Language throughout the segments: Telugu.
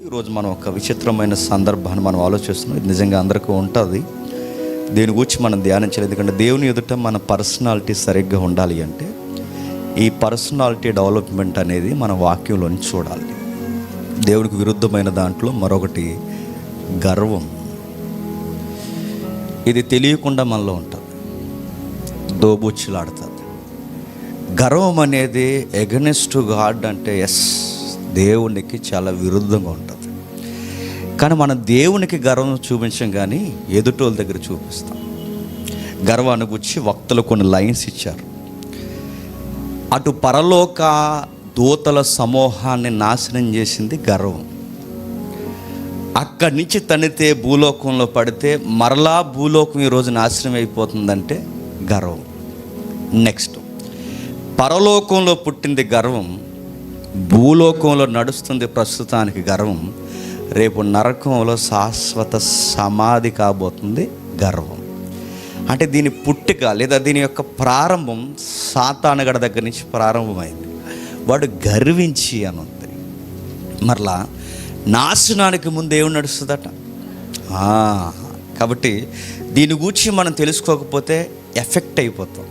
ఈరోజు మనం ఒక విచిత్రమైన సందర్భాన్ని మనం ఆలోచిస్తున్నాం. ఇది నిజంగా అందరికీ ఉంటుంది. దీని గురించి మనం ధ్యానించాలి. ఎందుకంటే దేవుని ఎదుట మన పర్సనాలిటీ సరిగ్గా ఉండాలి అంటే ఈ పర్సనాలిటీ డెవలప్మెంట్ అనేది మన వాక్యంలోని చూడాలి. దేవునికి విరుద్ధమైన దాంట్లో మరొకటి గర్వం. ఇది తెలియకుండా మనలో ఉంటుంది, దోబుచ్చులాడుతుంది. గర్వం అనేది ఎగనెస్ట్ గాడ్ అంటే ఎస్, దేవునికి చాలా విరుద్ధంగా ఉంటుంది. కానీ మనం దేవునికి గర్వం చూపించం, కానీ ఎదుటోళ్ళ దగ్గర చూపిస్తాం. గర్వాన్ని గురించి వక్తలు కొన్ని లైన్స్ ఇచ్చారు. అటు పరలోక దూతల సమూహాన్ని నాశనం చేసింది గర్వం. అక్కడి నుంచి తనితే భూలోకంలో పడితే మరలా భూలోకం ఈరోజు నాశనం అయిపోతుందంటే గర్వం. నెక్స్ట్, పరలోకంలో పుట్టింది గర్వం, భూలోకంలో నడుస్తుంది ప్రస్తుతానికి గర్వం, రేపు నరకంలో శాశ్వత సమాధి కాబోతుంది గర్వం. అంటే దీని పుట్టుక లేదా దీని యొక్క ప్రారంభం సాతానుగడ దగ్గర నుంచి ప్రారంభమైంది. వాడు గర్వించి అని ఉంది. మరలా నాశనానికి ముందు ఏమి నడుస్తుందట. కాబట్టి దీని గురించి మనం తెలుసుకోకపోతే ఎఫెక్ట్ అయిపోతాం,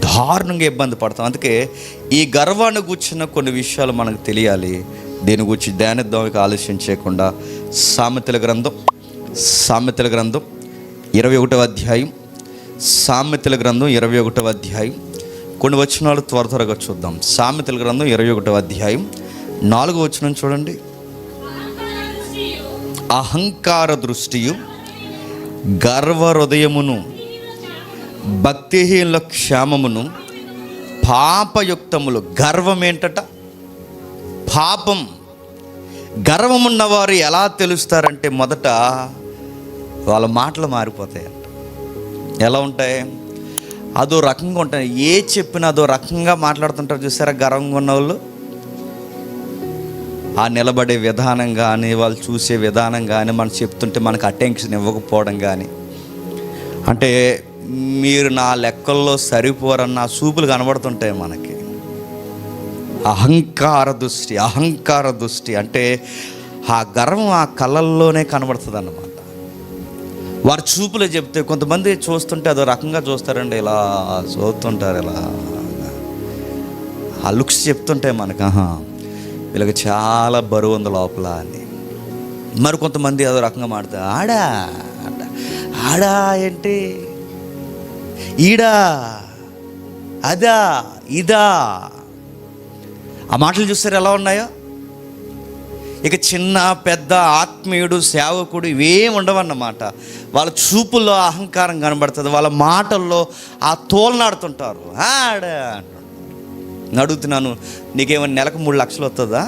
దారుణంగా ఇబ్బంది పడతాం. అందుకే ఈ గర్వాన్ని కూర్చున్న కొన్ని విషయాలు మనకు తెలియాలి. దీని గురించి ధ్యానిద్దానికి ఆలస్యం చేయకుండా సామెతల గ్రంథం 21వ అధ్యాయం, సామెతల గ్రంథం 21వ అధ్యాయం కొన్ని వచనాలు త్వరగా చూద్దాం. సామెతల గ్రంథం 21వ అధ్యాయం 4వ వచనం చూడండి. అహంకార దృష్టియు గర్వ హృదయమును భక్తిహీనుల క్షేమమును పాపయుక్తములు. గర్వం ఏంటట? పాపం. గర్వమున్నవారు ఎలా తెలుస్తారంటే మొదట వాళ్ళ మాటలు మారిపోతాయంట. ఎలా ఉంటాయి? అదో రకంగా ఉంటాయి. ఏ చెప్పినా అదో రకంగా మాట్లాడుతుంటారు. చూసారా గర్వంగా ఉన్నవాళ్ళు? ఆ నిలబడే విధానం కానీ, వాళ్ళు చూసే విధానం కానీ, మనం చెప్తుంటే మనకు అటెన్షన్ ఇవ్వకపోవడం కానీ, అంటే మీరు నా లెక్కల్లో సరిపోరన్న సూపులు కనబడుతుంటాయి మనకి. అహంకార దృష్టి అంటే ఆ గర్వం ఆ కళ్ళల్లోనే కనబడుతుంది అన్నమాట. వారి చూపులో చెప్తే కొంతమంది చూస్తుంటే అదో రకంగా చూస్తారండి, ఇలా చూస్తుంటారు, ఇలా ఆ లుక్స్ చెప్తుంటే మనకు వీళ్ళకి చాలా బరువు ఉంది లోపల అని. మరి కొంతమంది అదో రకంగా మాడతారు. ఆడా ఏంటి, ఈడా, అదా, ఇదా. ఆ మాటలు చూస్తారు ఎలా ఉన్నాయో. ఇక చిన్న పెద్ద ఆత్మీయుడు సేవకుడు ఇవేం ఉండవన్నమాట. వాళ్ళ చూపుల్లో అహంకారం కనబడుతుంది, వాళ్ళ మాటల్లో ఆ తోలనాడుతుంటారు. అడుగుతున్నాను, నీకేమైనా నెలకు 3 లక్షలు వస్తుందా?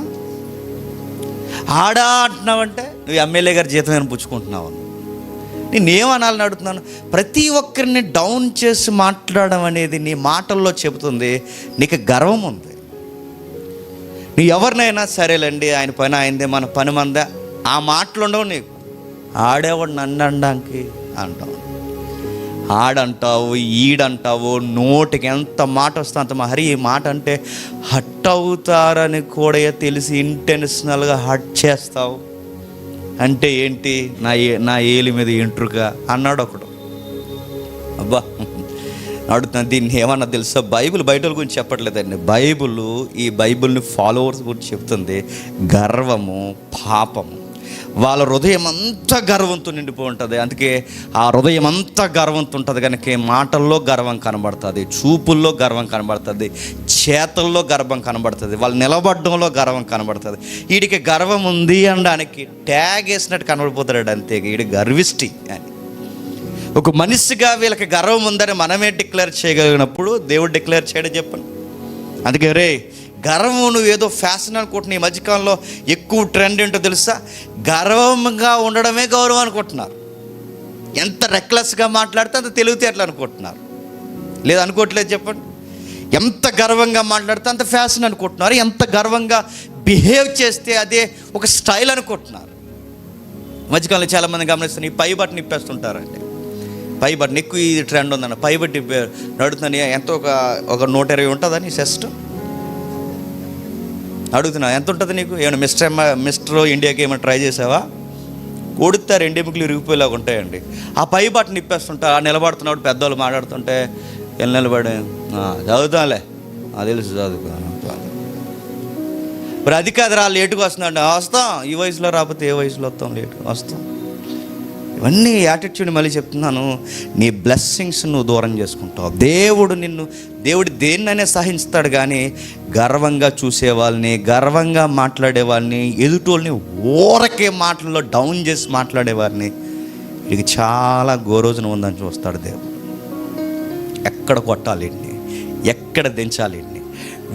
ఆడా అంటున్నావంటే నువ్వు ఎమ్మెల్యే గారి జీతం ఏమైనా పుచ్చుకుంటున్నావు. నేనేమనాలని అడుగుతున్నాను. ప్రతి ఒక్కరిని డౌన్ చేసి మాట్లాడడం అనేది నీ మాటల్లో చెబుతుంది నీకు గర్వం ఉంది. నీ ఎవరినైనా సరేలేండి, ఆయన పని అయిందే, మన పని మందే, ఆ మాటలు ఉండవు నీకు. ఆడేవాడు నన్ను అనడానికి అంటావు, ఆడంటావు, ఈడంటావు, నోటికి ఎంత మాట వస్తే అంత. మరి ఈ మాట అంటే హట్ అవుతారని కూడా తెలిసి ఇంటెన్షనల్గా హట్ చేస్తావు. అంటే ఏంటి? నా ఏలి మీద ఎంట్రుక అన్నాడు ఒకడు. అబ్బా అడుగుతాను, దీన్ని ఏమన్నా తెలుసా? బైబిల్ బయట గురించి చెప్పట్లేదండి. ఈ బైబిల్ని ఫాలోవర్స్ గురించి చెప్తుంది. గర్వము, పాపము. వాళ్ళ హృదయం అంతా గర్వంతో నిండిపోయి ఉంటుంది. అందుకే ఆ హృదయం అంతా గర్వంతో ఉంటుంది కనుక మాటల్లో గర్వం కనబడుతుంది, చూపుల్లో గర్వం కనబడుతుంది, చేతల్లో గర్వం కనబడుతుంది, వాళ్ళు నిలబడడంలో గర్వం కనబడుతుంది. వీడికి గర్వం ఉంది అనడానికి ట్యాగ్ వేసినట్టు కనబడిపోతాడు అంతే. వీడి గర్విష్టి అని. ఒక మనిషిగా వీళ్ళకి గర్వం ఉందని మనమే డిక్లేర్ చేయగలిగినప్పుడు దేవుడు డిక్లేర్ చేయడం చెప్పండి. అందుకే రే గర్వం నువ్వు ఏదో ఫ్యాషన్ అనుకుంటున్నా. ఈ మధ్యకాలంలో ఎక్కువ ట్రెండ్ ఏంటో తెలుసా? గర్వంగా ఉండడమే గౌరవం అనుకుంటున్నారు. ఎంత రెక్లెస్గా మాట్లాడితే అంత తెలివితేటలు అనుకుంటున్నారు. లేదు అనుకోవట్లేదు చెప్పండి. ఎంత గర్వంగా మాట్లాడితే అంత ఫ్యాషన్ అనుకుంటున్నారు. ఎంత గర్వంగా బిహేవ్ చేస్తే అదే ఒక స్టైల్ అనుకుంటున్నారు. మధ్యకాలంలో చాలామంది గమనిస్తాను, ఈ పై బట్టని ఇప్పేస్తుంటారండి. పై బట్టన్ ఎక్కువ ఇది ట్రెండ్ ఉందన్న. పై బట్టి నడుతుందని ఎంతో ఒక 120 ఉంటుందని సెస్ట్. అడుగుతున్నా, ఎంత ఉంటుంది నీకు? ఏమైనా మిస్టర్ ఇండియాకి ఏమైనా ట్రై చేసావా? కొడితే 2 ఎముకలు ఇరిగిపోయేలాగా ఉంటాయండి. ఆ పై బట్టను ఇప్పేస్తుంటా, నిలబడుతున్నాడు పెద్దవాళ్ళు మాట్లాడుతుంటే వెళ్ళి నిలబడి చదువుతాంలే, అది తెలుసు చదువుతాను. మరి అది కాదు, రా లేటుగా వస్తున్నాడు, వస్తాం. ఈ వయసులో రాకపోతే ఏ వయసులో వస్తాం? లేటుగా వస్తాం. ఇవన్నీ యాటిట్యూడ్. మళ్ళీ చెప్తున్నాను, నీ బ్లెస్సింగ్స్ నువ్వు దూరం చేసుకుంటావు. దేవుడు దేన్నైనా సహిస్తాడు, కానీ గర్వంగా చూసే వాళ్ళని, గర్వంగా మాట్లాడే వాళ్ళని, ఎదుటోళ్ళని ఊరకే మాటల్లో డౌన్ చేసి మాట్లాడేవారిని వీడికి చాలా గోరోజున ఉందని చూస్తాడు దేవుడు. ఎక్కడ కొట్టాలి వీడిని, ఎక్కడ దించాలి వీడిని.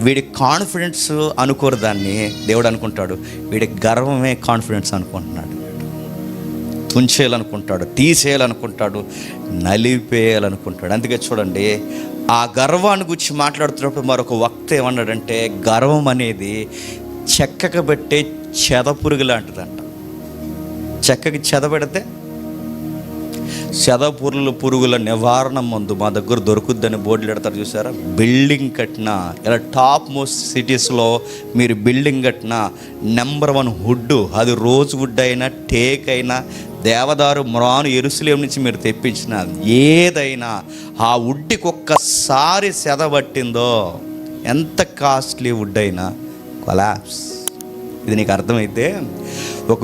వీడి కాన్ఫిడెన్స్ అనుకోరు దాన్ని, దేవుడు అనుకుంటాడు వీడి గర్వమే కాన్ఫిడెన్స్ అనుకుంటున్నాడు. తుంచేయాలనుకుంటాడు, తీసేయాలనుకుంటాడు, నలిపేయాలనుకుంటాడు. అందుకే చూడండి, ఆ గర్వాన్ని గురించి మాట్లాడుతున్నప్పుడు మరొక వక్త ఏమన్నాడంటే, గర్వం అనేది చెక్కకు పెట్టే చెదపురుగు లాంటిదంట. చెక్కకి చెద పెడితే పురుగుల నివారణ మందు మా దగ్గర దొరుకుద్దని బోర్డులు పెడతారు చూసారా? బిల్డింగ్ కట్టినా, ఇలా టాప్ మోస్ట్ సిటీస్లో మీరు బిల్డింగ్ కట్టినా నెంబర్ 1 వుడ్, అది రోజ్ వుడ్ అయినా, టేక్ అయినా, దేవదారు, మ్రాను, యెరూషలేము నుంచి మీరు తెప్పించిన ఏదైనా ఆ వుడ్కి ఒక్కసారి సెదబట్టిందో ఎంత కాస్ట్లీ వుడ్ అయినా కొలాప్స్. ఇది నీకు అర్థమైతే, ఒక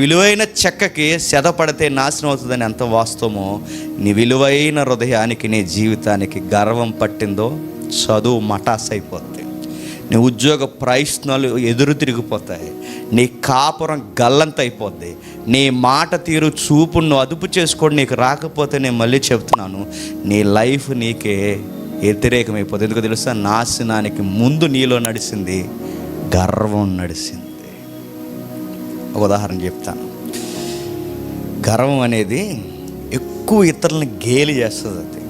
విలువైన చెక్కకి సెద పడితే నాశనం అవుతుందని ఎంత వాస్తవమో, నీ విలువైన హృదయానికి, నీ జీవితానికి గర్వం పట్టిందో చదువు మటాస్ అయిపోద్ది, నీ ఉద్యోగ ప్రయత్నాలు ఎదురు తిరిగిపోతాయి, నీ కాపురం గల్లంత అయిపోద్ది, నీ మాట తీరు చూపును నువ్వు అదుపు చేసుకోండి. నీకు రాకపోతే నేను మళ్ళీ చెప్తున్నాను, నీ లైఫ్ నీకే వ్యతిరేకమైపోతుంది. ఎందుకు తెలుసా? నాశనానికి ముందు నీలో నడిచింది గర్వం నడిచింది. ఒక ఉదాహరణ చెప్తాను. గర్వం అనేది ఎక్కువ ఇతరులను గేలి చేస్తుంది. అది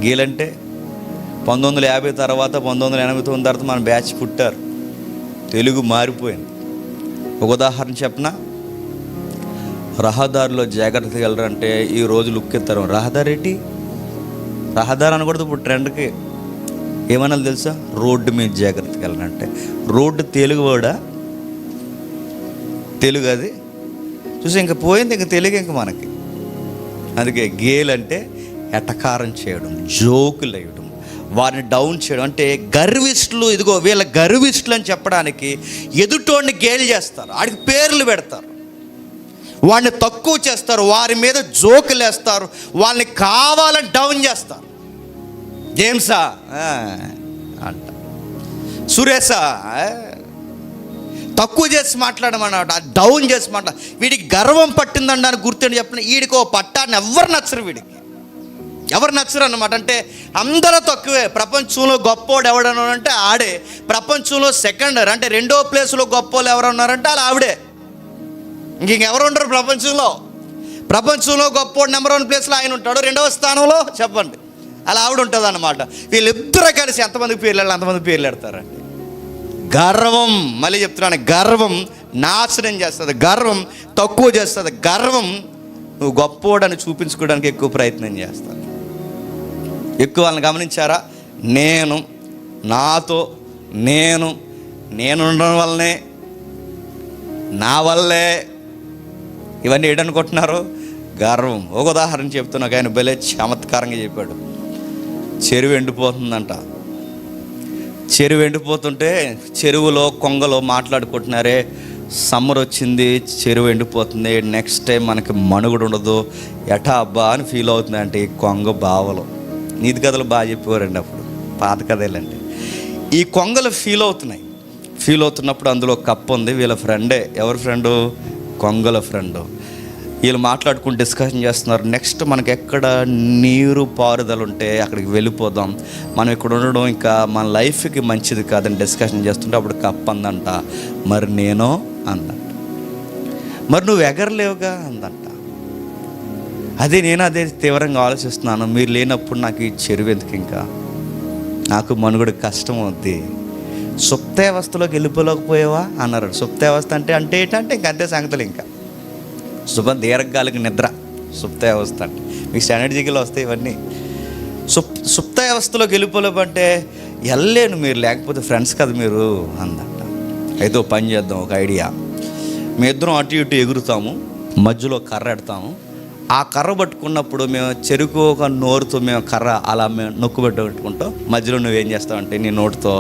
గేలంటే 1950 తర్వాత 1989 తర్వాత మన బ్యాచ్ పుట్టారు, తెలుగు మారిపోయింది. ఒక ఉదాహరణ చెప్పనా? రహదారిలో జాగ్రత్తగా వెళ్ళరంటే ఈ రోజు లుక్ ఎత్తారు. రహదారి అనకూడదు ఇప్పుడు ట్రెండ్కి. ఏమన్నా తెలుసా? రోడ్డు మీద జాగ్రత్తగా వెళ్ళాలంటే. రోడ్డు తెలుగు అది చూసి ఇంకా పోయింది, ఇంకా తెలుగు ఇంక మనకి. అందుకే గేలంటే ఎటకారం చేయడం, జోకులు వేయడం, వారిని డౌన్ చేయడం. అంటే గర్విష్ఠులు, ఇదిగో వీళ్ళ గర్విష్ఠులు అని చెప్పడానికి ఎదుటోడిని గేలి చేస్తారు, వాడికి పేర్లు పెడతారు, వాడిని తక్కువ చేస్తారు, వారి మీద జోకులు వేస్తారు, వాళ్ళని కావాలని డౌన్ చేస్తారు. జేమ్సా అంట, సురేషా తక్కువ చేసి మాట్లాడమన్నమాట, డౌన్ చేసి వీడికి గర్వం పట్టిందనడానికి గుర్తుండి చెప్పిన వీడికి ఓ పట్టాన్ని ఎవరు నచ్చరు అన్నమాట. అంటే అందరూ తక్కువే. ప్రపంచంలో గొప్పోడు ఎవడనంటే ఆడే. ప్రపంచంలో సెకండర్ అంటే 2వ ప్లేస్లో గొప్పోళ్ళు ఎవరు ఉన్నారంటే వాళ్ళు ఆవిడే. ఇంకెవరు ఉండరు ప్రపంచంలో గొప్పోడు నెంబర్ 1 ప్లేస్లో ఆయన ఉంటాడు, 2వ స్థానంలో చెప్పండి అలా ఆవిడ ఉంటుంది అన్నమాట. వీళ్ళిద్దరూ కలిసి ఎంతమందికి పేర్లు పెడతారండి. గర్వం, మళ్ళీ చెప్తున్నాను, గర్వం నాశనం చేస్తుంది, గర్వం తక్కువ చేస్తుంది, గర్వం నువ్వు గొప్పోడని చూపించుకోవడానికి ఎక్కువ ప్రయత్నం చేస్తాను. ఎక్కువ వాళ్ళని గమనించారా? నేను ఉండడం వల్లనే, నా వల్లే ఇవన్నీ ఏంటనుకుంటున్నారు? గర్వం. ఒక ఉదాహరణ చెప్తున్నా, ఆయన భలే చమత్కారంగా చెప్పాడు. చెరువు ఎండిపోతుంటే చెరువులో కొంగలో మాట్లాడుకుంటున్నారే, సమ్మర్ వచ్చింది, చెరువు ఎండిపోతుంది, నెక్స్ట్ టైం మనకి మనుగుడు ఉండదు, ఎటా అబ్బా అని ఫీల్ అవుతుంది. అంటే ఈ కొంగ బావలు నీతి కథలు బాగా చెప్పేవారండి అప్పుడు, పాత కథలండి. ఈ కొంగలు ఫీల్ అవుతున్నప్పుడు అందులో కప్ప ఉంది, వీళ్ళ ఫ్రెండే. ఎవరి ఫ్రెండు? కొంగల ఫ్రెండు. వీళ్ళు మాట్లాడుకుని డిస్కషన్ చేస్తున్నారు, నెక్స్ట్ మనకి ఎక్కడ నీరు పారుదల ఉంటే అక్కడికి వెళ్ళిపోదాం, మనం ఇక్కడ ఉండడం ఇంకా మన లైఫ్కి మంచిది కాదని డిస్కషన్ చేస్తుంటే అప్పుడు కప్ప అందంట, మరి నేనో అందంట, మరి నువ్వు ఎగరలేవుగా అందంట. అదే తీవ్రంగా ఆలోచిస్తున్నాను, మీరు లేనప్పుడు నాకు ఈ చెరువు ఎందుకు, ఇంకా నాకు మనుగడ కష్టం అవుద్ది, సుప్తావస్థలోకి వెళ్ళిపోలేకపోయావా అన్నారు. సుప్తావస్థ అంటే ఏంటంటే ఇంకంతే సంగతులు. ఇంకా దీర్ఘకాలిక నిద్ర సుప్తావస్థ అంటే మీకు స్టాండర్డ్ జీకేలో వస్తాయి ఇవన్నీ. సుప్త వ్యవస్థలోకి వెళ్ళిపోలేమంటే వెళ్ళలేను, మీరు లేకపోతే ఫ్రెండ్స్ కదా మీరు అందంట. అయితే ఓ పని చేద్దాం, ఒక ఐడియా. మీ ఇద్దరం అటు ఇటు ఎగురుతాము, మధ్యలో కర్ర ఎడతాము. ఆ కర్ర పట్టుకున్నప్పుడు మేము చెరుకు ఒక నోరుతో మేము కర్ర అలా మేము నొక్కు పెట్టుకుంటాం. మధ్యలో నువ్వేం చేస్తావంటే నీ నోటుతో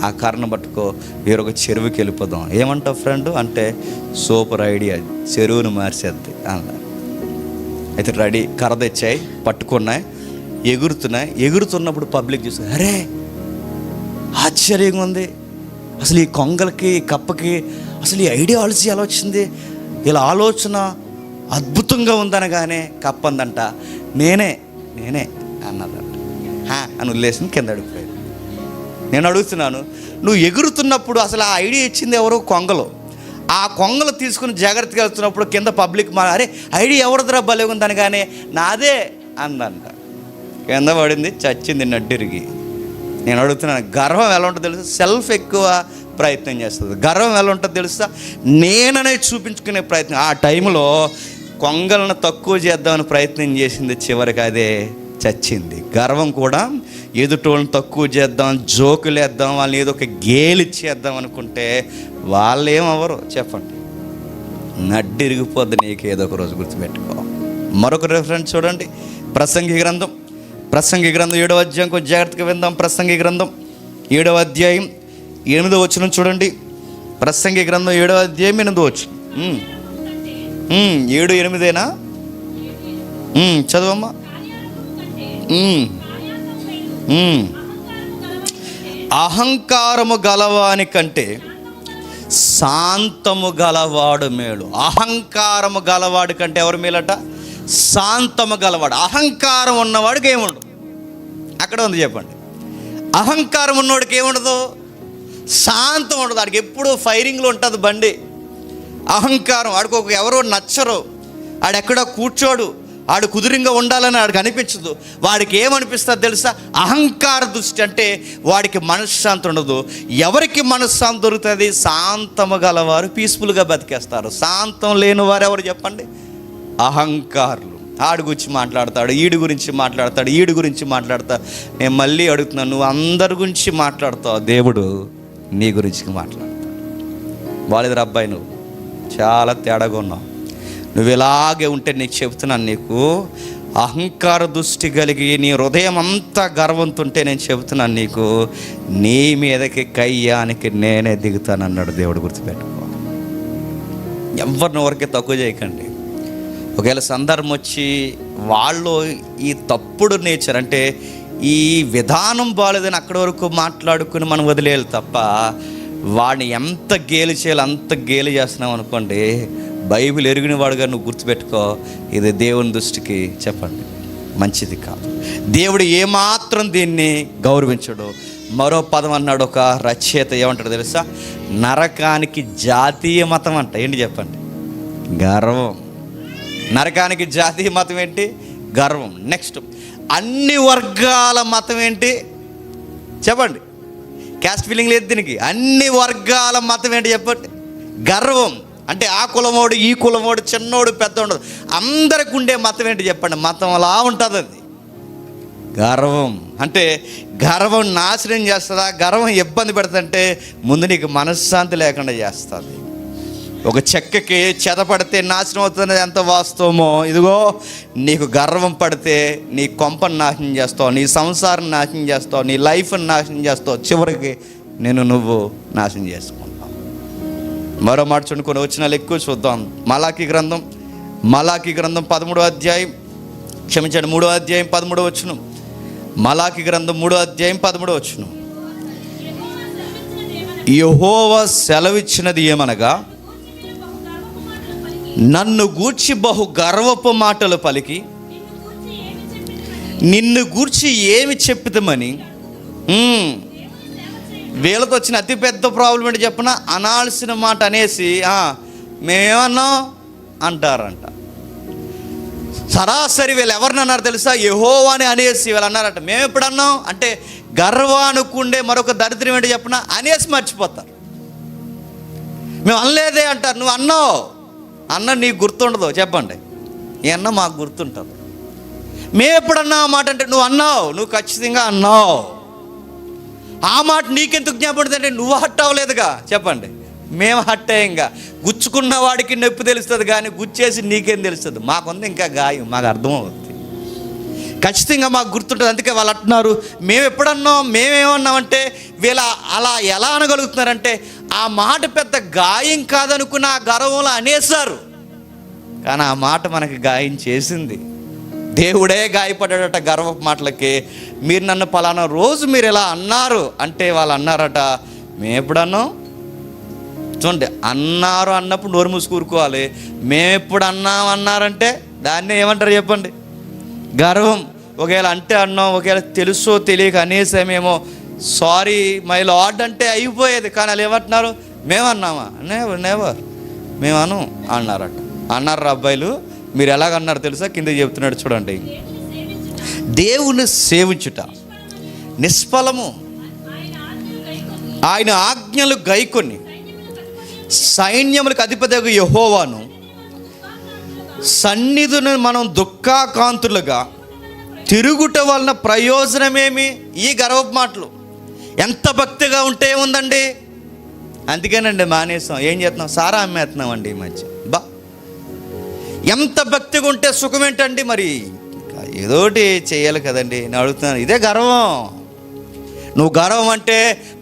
ఆ కర్రను పట్టుకో, వేరొక చెరువుకి వెళ్ళిపోదాం. ఏమంటావు ఫ్రెండ్ అంటే, సూపర్ ఐడియా, చెరువును మార్చేద్ది అన్నారు. అయితే రెడీ, కర్ర తెచ్చాయి, పట్టుకున్నాయి, ఎగురుతున్నాయి. ఎగురుతున్నప్పుడు పబ్లిక్ చూసి, అరే ఆశ్చర్యంగా ఉంది, అసలు ఈ కొంగలకి కప్పకి అసలు ఈ ఐడియాలజీ ఎలా వచ్చింది, ఇలా ఆలోచన అద్భుతంగా ఉందనగానే కప్పందంట, నేనే అన్నదంట. అని వదిలేసింది, కింద అడిగిపోయింది. నేను అడుగుతున్నాను, నువ్వు ఎగురుతున్నప్పుడు అసలు ఆ ఐడియా ఇచ్చింది ఎవరు? కొంగలు. ఆ కొంగలు తీసుకుని జాగ్రత్తగా వెళ్తున్నప్పుడు కింద పబ్లిక్ అరే ఐడియా ఎవరిదిరా భలే ఉందనగానే నాదే అందంట. కింద పడింది, చచ్చింది నడ్డిరిగి. నేను అడుగుతున్నాను, గర్వం ఎలా ఉంటుందో తెలుసా? సెల్ఫ్ ఎక్కువ ప్రయత్నం చేస్తుంది. గర్వం ఎలా ఉంటుందో తెలుసా? నేననే చూపించుకునే ప్రయత్నం. ఆ టైంలో కొంగలను తక్కువ చేద్దామని ప్రయత్నం చేసింది, చివరికి అదే చచ్చింది. గర్వం కూడా ఎదుటోళ్ళని తక్కువ చేద్దాం, జోకులు వేద్దాం, వాళ్ళని ఏదో ఒక గేలిచ్చేద్దాం అనుకుంటే వాళ్ళు ఏమవ్వరు చెప్పండి, నడ్డిరిగిపోద్ది. నీకు ఏదో ఒక రోజు గుర్తుపెట్టుకో. మరొక రెఫరెన్స్ చూడండి, ప్రసంగి గ్రంథం 7వ అధ్యాయం, కొంచెం జాగ్రత్తగా విందాం. ప్రసంగి గ్రంథం 7వ అధ్యాయం 8వ వచనం చూడండి. ప్రసంగి గ్రంథం 7వ అధ్యాయం 8వ వచనం. 7-8 చదవమ్మా. అహంకారము గలవాని కంటే శాంతము గలవాడు మేలు. అహంకారము గలవాడి కంటే ఎవరు మేలట? శాంతము గలవాడు. అహంకారం ఉన్నవాడికి ఏముండదు, అక్కడ ఉంది చెప్పండి. అహంకారం ఉన్నవాడికి ఏముండదు? శాంతం ఉండదు. వాడికి ఎప్పుడు ఫైరింగ్లో ఉంటుంది బండి. అహంకారం, వాడికి ఎవరో నచ్చరు, ఆడెక్కడో కూర్చోడు, ఆడు కుదురింగా ఉండాలని వాడికి అనిపించదు. వాడికి ఏమనిపిస్తుంది తెలుసా? అహంకార దృష్టి అంటే వాడికి మనశ్శాంతి ఉండదు. ఎవరికి మనశ్శాంతి దొరుకుతుంది? శాంతము గలవారు పీస్ఫుల్గా బతికేస్తారు. శాంతం లేని వారు ఎవరు చెప్పండి? అహంకారులు. ఆడి గురించి మాట్లాడతాడు, ఈడి గురించి మాట్లాడతాడు, ఈడి గురించి మాట్లాడతాడు. నేను మళ్ళీ అడుగుతున్నాను, నువ్వు అందరి గురించి మాట్లాడతావు, దేవుడు నీ గురించి మాట్లాడతాడు. వాళ్ళిద్దరు అబ్బాయి, నువ్వు చాలా తేడాగా ఉన్నావు. నువ్వు ఇలాగే ఉంటే నీకు చెబుతున్నాను, నీకు అహంకార దృష్టి కలిగి నీ హృదయం అంతా గర్వంతో ఉంటే నేను చెబుతున్నాను నీకు, నీ మీదకి కయ్యానికి నేనే దిగుతానన్నాడు దేవుడు. గుర్తుపెట్టుకో. ఎవరిని ఎవరికి తక్కువ చేయకండి. ఒకవేళ సందర్భం వచ్చి వాళ్ళు ఈ తప్పుడు నేచర్ అంటే ఈ విధానం బాలేదని అక్కడి వరకు మాట్లాడుకుని మనం వదిలేయాలి తప్ప, వాడిని ఎంత గేలి చేయాలి అంత గేలి చేస్తున్నాం అనుకోండి, బైబిల్ ఎరిగిన వాడుగా నువ్వు గుర్తుపెట్టుకో, ఇది దేవుని దృష్టికి చెప్పండి మంచిది కాదు. దేవుడు ఏమాత్రం దీన్ని గౌరవించడు. మరో పదం అన్నాడు ఒక రచయిత, ఏమంటాడు తెలుసా? నరకానికి జాతీయ మతం అంట. ఏంటి చెప్పండి? గర్వం. నరకానికి జాతీయ మతం ఏంటి? గర్వం. నెక్స్ట్, అన్ని వర్గాల మతం ఏంటి చెప్పండి? క్యాస్ట్ ఫీలింగ్ లేదు దీనికి. అన్ని వర్గాల మతం ఏంటి చెప్పండి? గర్వం. అంటే ఆ కులమోడు ఈ కులమోడు చిన్నోడు పెద్ద ఉండదు, అందరికి ఉండే మతం ఏంటి చెప్పండి? మతం అలా ఉంటుంది, అది గర్వం. అంటే గర్వం నాశనం చేస్తుందా? గర్వం ఇబ్బంది పెడుతుంటే ముందు నీకు మనశ్శాంతి లేకుండా చేస్తుంది. ఒక చెక్కకి చెద పడితే నాశనం అవుతున్నది ఎంత వాస్తవమో, ఇదిగో నీకు గర్వం పడితే నీ కొంపను నాశనం చేస్తావు, నీ సంసారం నాశనం చేస్తావు, నీ లైఫ్ని నాశనం చేస్తావు, చివరికి నువ్వు నాశనం చేసుకుంటావు. మరో మాట చూడండి, కొన్ని వచనాలు ఎక్కువ చూద్దాం. మలాకి గ్రంథం 13వ అధ్యాయం, క్షమించండి 3వ అధ్యాయం 13వ వచనం. మలాకి గ్రంథం 3వ అధ్యాయం 13వ వచనం. యెహోవా సెలవిచ్చినది ఏమనగా, నన్ను గూర్చి బహు గర్వపు మాటలు పలికి నిన్ను గూర్చి ఏమి చెప్పుతామని. వీళ్ళతో వచ్చిన అతిపెద్ద ప్రాబ్లం ఏంటి చెప్పిన? అనాల్సిన మాట అనేసి మేమేమన్నాం అంటారంట. సరాసరి వీళ్ళు ఎవరిని అన్నారు తెలుసా? యెహోవాని అనేసి వీళ్ళు అన్నారంట. మేము ఎప్పుడు అన్నాం అంటే గర్వానుకుండే మరొక దరిద్రం ఏంటి చెప్పిన అనేసి మర్చిపోతారు. మేము అనలేదే అంటారు. నువ్వు అన్నావు, అన్న నీకు గుర్తుండదు చెప్పండి? ఈ అన్న మాకు గుర్తుంటుంది. మేము ఎప్పుడన్నా ఆ మాట అంటే నువ్వు అన్నావు, నువ్వు ఖచ్చితంగా అన్నావు. ఆ మాట నీకెందుకు జ్ఞాపకం అంటే నువ్వు హట్ అవ్వలేదుగా. చెప్పండి, మేము హట్ అయ్యంగా. గుచ్చుకున్న వాడికి నొప్పి తెలుస్తుంది కానీ గుచ్చేసి నీకేం తెలుస్తుంది? మాకుంది ఇంకా గాయం, మాకు అర్థమవుతుంది, ఖచ్చితంగా మాకు గుర్తుంటుంది. అందుకే వాళ్ళు అంటున్నారు, మేము ఎప్పుడన్నాం, మేమేమన్నామంటే వీళ్ళ అలా ఎలా అనగలుగుతున్నారంటే ఆ మాట పెద్ద గాయం కాదనుకున్న ఆ గర్వంలో అనేసారు. కానీ ఆ మాట మనకి గాయం చేసింది. దేవుడే గాయపడ్డాడట గర్వపు మాటలకి. మీరు నన్ను పలానా రోజు మీరు ఇలా అన్నారు అంటే వాళ్ళు అన్నారట, మేము ఎప్పుడన్నాం? చూడండి, అన్నారు అన్నప్పుడు నోరు మూసుకూరుకోవాలి. మేము ఎప్పుడు అన్నారంటే దాన్ని ఏమంటారు చెప్పండి? గర్వం. ఒకవేళ అంటే అన్నాం, ఒకవేళ తెలుసో తెలియక అనేసామేమో, సారీ మై లార్డ్ అంటే అయిపోయేది. కానీ వాళ్ళు ఏమంటున్నారు? మేమన్నామా? నెవర్ మేము అన్నారట. అన్నారు అబ్బాయిలు. మీరు ఎలాగన్నారు తెలుసా? కింద చెప్తున్నాడు చూడండి. దేవుని సేవించుట నిష్ఫలము, ఆయన ఆజ్ఞలు గైకొని సైన్యములకు అధిపతిగా యెహోవాను సన్నిధిని మనం దుఃఖాకాంతులుగా తిరుగుట వలన ప్రయోజనమేమి? ఈ గర్వపు మాటలు. ఎంత భక్తిగా ఉంటే ఏముందండి? అందుకేనండి మానేసాం. ఏం చేస్తున్నాం? సారా అమ్మేస్తున్నామండి ఈ మధ్య. ఎంత భక్తిగా ఉంటే సుఖం ఏంటండి? మరి ఏదోటి చేయాలి కదండి. నేను అడుగుతున్నాను, ఇదే గర్వం. నువ్వు గర్వం అంటే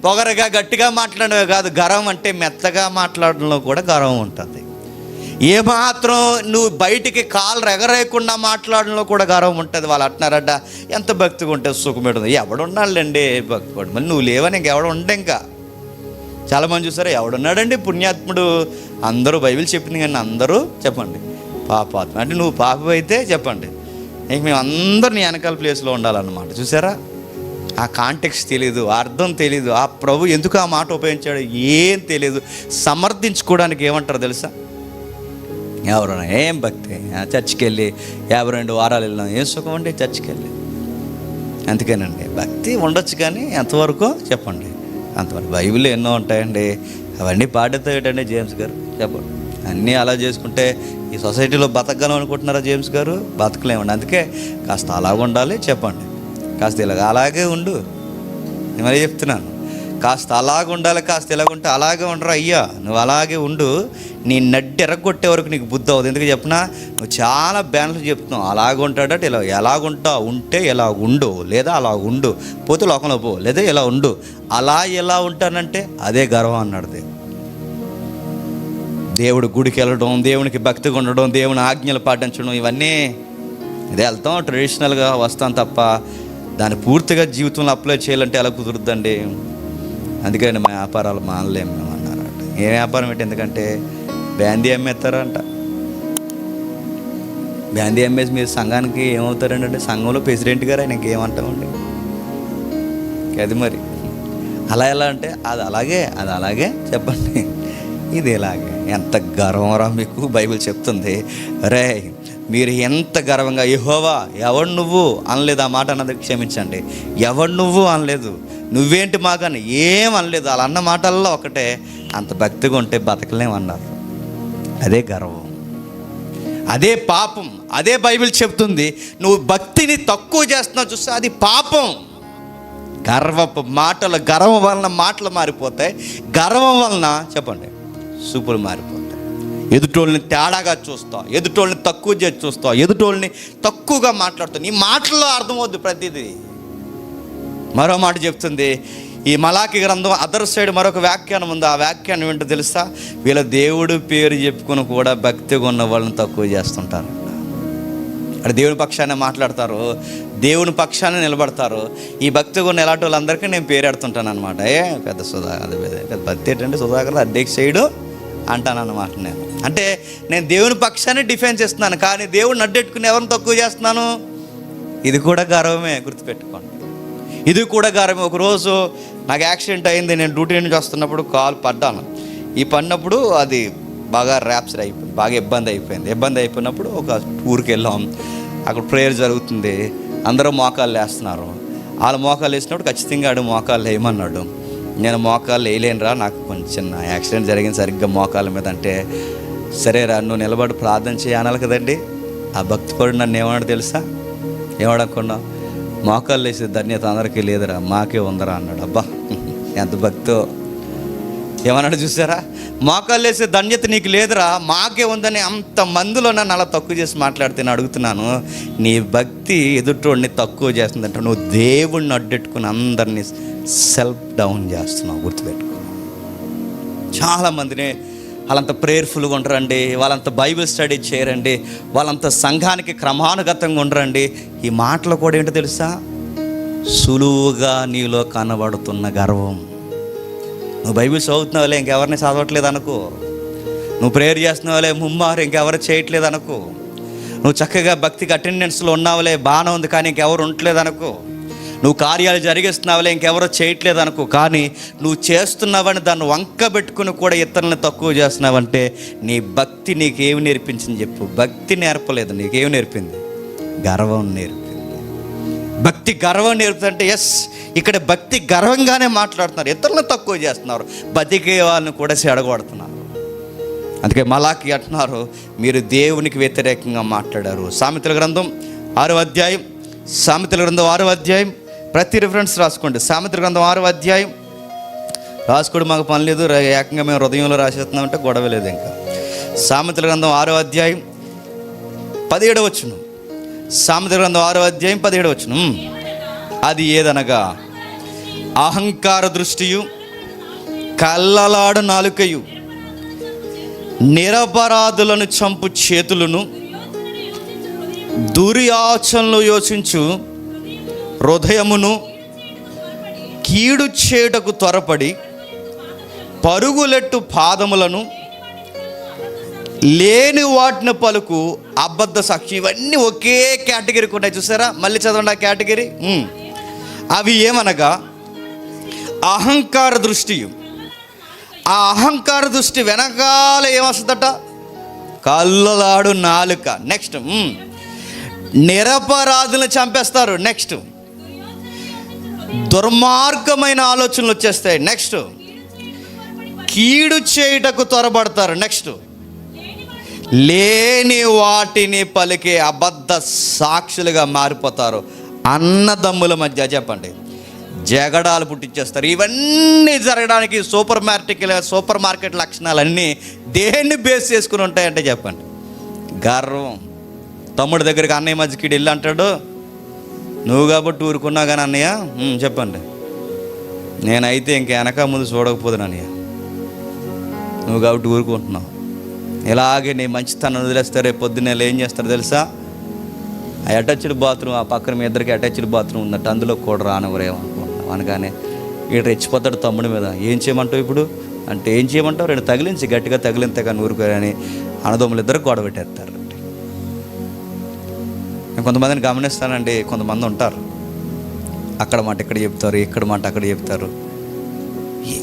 పొగరగా గట్టిగా మాట్లాడమే కాదు, గర్వం అంటే మెత్తగా మాట్లాడడంలో కూడా గర్వం ఉంటుంది. ఏమాత్రం నువ్వు బయటికి కాళ్ళు ఎగరేయకుండా మాట్లాడడంలో కూడా గర్వం ఉంటుంది. వాళ్ళు అంటున్నారట, ఎంత భక్తిగా ఉంటే సుఖం ఉంటుంది. ఎవడున్నాళ్ళండి భక్తిపడు, మళ్ళీ నువ్వు లేవని ఇంకెవడు ఉండే. ఇంకా చాలామంది చూసారా, ఎవడున్నాడండి పుణ్యాత్ముడు? అందరూ బైబిల్ చెప్పింది కానీ అందరూ చెప్పండి పాపాత్మ. అంటే నువ్వు పాపం అయితే చెప్పండి, ఇంక మేము అందరూ నీ వెనకాల ప్లేస్లో ఉండాలన్నమాట. చూసారా, ఆ కాంటెక్స్ట్ తెలీదు, అర్థం తెలీదు. ఆ ప్రభు ఎందుకు ఆ మాట ఉపయోగించాడు ఏం తెలీదు. సమర్థించుకోవడానికి ఏమంటారు తెలుసా? ఎవరైనా ఏం భక్తి, చర్చికి వెళ్ళి 52 వారాలు వెళ్ళినాం, ఏం సుఖం అండి చర్చికి వెళ్ళి. అందుకేనండి భక్తి ఉండొచ్చు కానీ ఎంతవరకు చెప్పండి? అంతవరకు. బైబిల్లో ఎన్నో ఉంటాయండి, అవన్నీ పాడేతాయండి జేమ్స్ గారు. చెప్పండి, అన్నీ అలా చేసుకుంటే ఈ సొసైటీలో బతకగలం అనుకుంటున్నారా జేమ్స్ గారు? బతకలేమండి. అందుకే కాస్త అలాగ ఉండాలి. చెప్పండి, కాస్త ఇలాగ అలాగే ఉండు. నేను మరీ చెప్తున్నాను, కాస్త అలాగ ఉండాలి, కాస్త ఇలాగుంటే అలాగే ఉండరు. అయ్యా నువ్వు అలాగే ఉండు, నీ నడ్డి ఎరగొట్టే వరకు నీకు బుద్ధి అవ్వదు. ఎందుకు చెప్పినా, నువ్వు చాలా బ్యాన్లు చెప్తున్నావు. అలాగ ఉంటాడట, ఇలా ఎలాగుంటావు ఉంటే ఎలా ఉండు, లేదా అలా ఉండు, పోతే లోకంలో పో, లేదా ఇలా ఉండు. అలా ఎలా ఉంటానంటే అదే గర్వం అన్నాడు. దేవుడు గుడికి వెళ్ళడం, దేవునికి భక్తిగా ఉండడం, దేవుని ఆజ్ఞలు పాటించడం, ఇవన్నీ ఇదే వెళ్తాం, ట్రెడిషనల్గా వస్తాం తప్ప దాన్ని పూర్తిగా జీవితంలో అప్లై చేయాలంటే ఎలా కుదురుద్దండి? అందుకని మా వ్యాపారాలు మానలేము మేము అన్నారట. ఏ వ్యాపారం ఏంటి? ఎందుకంటే బ్యాందీ అమ్మేస్తారంట. బ్యాందీ అమ్మేసి మీరు సంఘానికి ఏమవుతారండి? అంటే సంఘంలో ప్రెసిడెంట్ గారు, ఆయనకి ఏమంటామండి? అది మరి అలా ఎలా అంటే అది అలాగే చెప్పండి, ఇది ఇలాగే. ఎంత గర్వంరా మీకు? బైబిల్ చెప్తుంది, రే మీరు ఎంత గర్వంగా యెహోవా ఎవడు నువ్వు అనలేదు. ఆ మాట అన్నది క్షమించండి, ఎవడు నువ్వు అనలేదు, నువ్వేంటి మాకని ఏం అనలేదు. అలా అన్న మాటల్లో ఒకటే, అంత భక్తిగా ఉంటే బతకలేమన్నారు. అదే గర్వం, అదే పాపం. అదే బైబిల్ చెప్తుంది, నువ్వు భక్తిని తక్కువ చేస్తున్నావు చూస్తే అది పాపం. గర్వపు మాటలు, గర్వం వలన మాటలు మారిపోతాయి, గర్వం వలన చెప్పండి చూపులు మారిపోతాయి. ఎదుటోళ్ళని తేడాగా చూస్తావు, ఎదుటోళ్ళని తక్కువ చేసి చూస్తావు, ఎదుటోళ్ళని తక్కువగా మాట్లాడుతావు. నీ మాటల్లో అర్థమవుద్ది ప్రతిదీ. మరో మాట చెప్తుంది ఈ మలాకి గ్రంథం అదర్ సైడ్ మరొక వ్యాఖ్యానం ఉంది. ఆ వ్యాఖ్యానం ఏంటో తెలుసా? వీళ్ళ దేవుడు పేరు చెప్పుకొని కూడా భక్తిగా ఉన్న వాళ్ళని తక్కువ చేస్తుంటారు. అంటే దేవుని పక్షాన్ని మాట్లాడతారు, దేవుని పక్షాన్ని నిలబడతారు. ఈ భక్తిగా ఉన్న ఎలాంటి వాళ్ళందరికీ నేను పేరు పెడుతుంటాను అనమాట. పెద్ద పెద్ద భక్తి ఏంటంటే సుధాకర్ అధ్యక్షుడు అంటాను అన్నమాట. అంటే నేను దేవుని పక్షాన్ని డిఫెన్స్ చేస్తున్నాను, కానీ దేవుడిని అడ్డెట్టుకుని ఎవరిని తక్కువ చేస్తున్నాను? ఇది కూడా గర్వమే, గుర్తుపెట్టుకోండి. ఇది కూడా గర్వమే. ఒకరోజు నాకు యాక్సిడెంట్ అయింది. నేను డ్యూటీ నుంచి వస్తున్నప్పుడు కాలు పడ్డాను. ఈ పడినప్పుడు అది బాగా ర్యాప్చర్ అయిపోయింది, బాగా ఇబ్బంది అయిపోయినప్పుడు ఒక ఊరికి వెళ్ళాం. అక్కడ ప్రేయర్ జరుగుతుంది, అందరూ మోకాళ్ళు వేస్తున్నారు. వాళ్ళ మోకాళ్ళు వేసినప్పుడు ఖచ్చితంగా ఆడు మోకాళ్ళు వేయమన్నాడు. నేను మోకాళ్ళు వేయలేనురా, నాకు కొంచెం చిన్న యాక్సిడెంట్ జరిగింది సరిగ్గా మోకాళ్ళ మీద. అంటే సరేరా నువ్వు నిలబడి ప్రార్థన చేయాలి కదండి. ఆ భక్తిపరుడు నన్ను ఏమన్నాడు తెలుసా? ఏమడకున్నా మోకాళ్ళు వేసే ధన్యత అందరికీ లేదురా, మాకే ఉందరా అన్నాడు. అబ్బా ఎంత భక్తో! ఏమన్నాడు చూసారా? మోకాళ్ళు వేసే ధన్యత నీకు లేదురా, మాకే ఉందని అంత మందిలో నన్ను అలా తక్కువ చేసి మాట్లాడితే నేను అడుగుతున్నాను, నీ భక్తి ఎదుటోడిని తక్కువ చేస్తుందంటే నువ్వు దేవుణ్ణి అడ్డెట్టుకుని అందరినీ సెల్ఫ్ డౌన్ చేస్తున్నావు. గుర్తుపెట్టుకో. చాలామందిని వాళ్ళంత ప్రేయర్ఫుల్గా ఉండరండి, వాళ్ళంత బైబిల్ స్టడీ చేయరండి, వాళ్ళంత సంఘానికి క్రమానుగతంగా ఉండరండి. ఈ మాటలు కూడా ఏంటో తెలుసా? సులువుగా నీలో కనబడుతున్న గర్వం. నువ్వు బైబిల్ చదువుతున్నావులే, ఇంకెవరిని చదవట్లేదు అనుకో. నువ్వు ప్రేయర్ చేస్తున్నావులే ముమ్మారు, ఇంకెవరు చేయట్లేదు అనుకో. నువ్వు చక్కగా భక్తికి అటెండెన్స్లో ఉన్నావులే, బాగానే ఉంది, కానీ ఇంకెవరు ఉండట్లేదు అనుకో. నువ్వు కార్యాలు జరిగిస్తున్నావులే, ఇంకెవరో చేయట్లేదు అనుకో. కానీ నువ్వు చేస్తున్నావని దాన్ని వంక పెట్టుకుని కూడా ఇతరులను తక్కువ చేస్తున్నావంటే నీ భక్తి నీకేమి నేర్పించింది చెప్పు? భక్తి నేర్పలేదు, నీకేమి నేర్పింది? గర్వం నేర్పింది. భక్తి గర్వం నేర్పుతుంటే ఎస్, ఇక్కడ భక్తి గర్వంగానే మాట్లాడుతున్నారు, ఇతరులను తక్కువ చేస్తున్నారు, బతికే వాళ్ళని కూడా చెడగొడుతున్నారు. అందుకే మలాకి అంటున్నారు, మీరు దేవునికి వ్యతిరేకంగా మాట్లాడారు. సామెతల గ్రంథం 6వ అధ్యాయం, సామెతల గ్రంథం 6వ అధ్యాయం, ప్రతి రిఫరెన్స్ రాసుకోండి. సామెతల గ్రంథం 6వ అధ్యాయం రాసుకోండి, మాకు పని లేదు, ఏకంగా మేము హృదయంలో రాసేస్తున్నామంటే గొడవ లేదు. ఇంకా సామెతల గ్రంథం 6వ అధ్యాయం 17వ వచనం. సామెతల గ్రంథం 6వ అధ్యాయం 17వ వచనం. అది ఏదనగా అహంకార దృష్టియు, కల్లలాడు నాలుకయు, నిరపరాధులను చంపు చేతులను, దుర్యాచనలు యోచించు హృదయమును, కీడు చేటకు త్వరపడి పరుగులెట్టు పాదములను, లేని వాటిని పలుకు అబద్ధ సాక్షి. ఇవన్నీ ఒకే కేటగిరీకి ఉన్నాయి. చూసారా? మళ్ళీ చదవండి ఆ కేటగిరీ. అవి ఏమనగా అహంకార దృష్టి. ఆ అహంకార దృష్టి వెనకాల ఏమొస్తుందట? కళ్ళలాడు నాలుక. నెక్స్ట్ నిరపరాధులను చంపేస్తారు. నెక్స్ట్ దుర్మార్గమైన ఆలోచనలు వచ్చేస్తాయి. నెక్స్ట్ కీడు చేయుటకు త్వరపడతారు. నెక్స్ట్ లేని వాటిని పలికే అబద్ధ సాక్షులుగా మారిపోతారు. అన్నదమ్ముల మధ్య చెప్పండి జగడాలు పుట్టించేస్తారు. ఇవన్నీ జరగడానికి సూపర్ మార్కెట్ లక్షణాలన్నీ దేన్ని బేస్ చేసుకుని ఉంటాయంటే చెప్పండి? గర్వం. తమ్ముడి దగ్గరికి అన్నయ్య మధ్యకి వెళ్ళి అంటాడు, నువ్వు కాబట్టి ఊరుకున్నా కానీ అన్నయ్య చెప్పండి, నేనైతే ఇంక వెనక ముందు చూడకపోదు అన్నయ్య, నువ్వు కాబట్టి ఊరుకుంటున్నావు. ఇలాగే నీ మంచితనం వదిలేస్తారు, రేపు పొద్దున్న ఏం చేస్తారు తెలుసా? ఆ అటాచ్డ్ బాత్రూమ్, ఆ పక్కన మీ ఇద్దరికి అటాచ్డ్ బాత్రూమ్ ఉందట, అందులో కూడా రానివ్వరేమనుకుంటున్నావు అనగానే వీడు రెచ్చిపోతాడు తమ్ముడి మీద. ఏం చేయమంటావు ఇప్పుడు అంటే, ఏం చేయమంటావు? రెండు తగిలించి గట్టిగా తగిలింతే కానీ ఊరుకోరని అన్నదమ్ములు ఇద్దరు గొడవ పెట్టేస్తారు. నేను కొంతమందిని గమనిస్తానండి, కొంతమంది ఉంటారు అక్కడ మాట ఇక్కడ చెప్తారు, ఇక్కడ మాట అక్కడ చెప్తారు.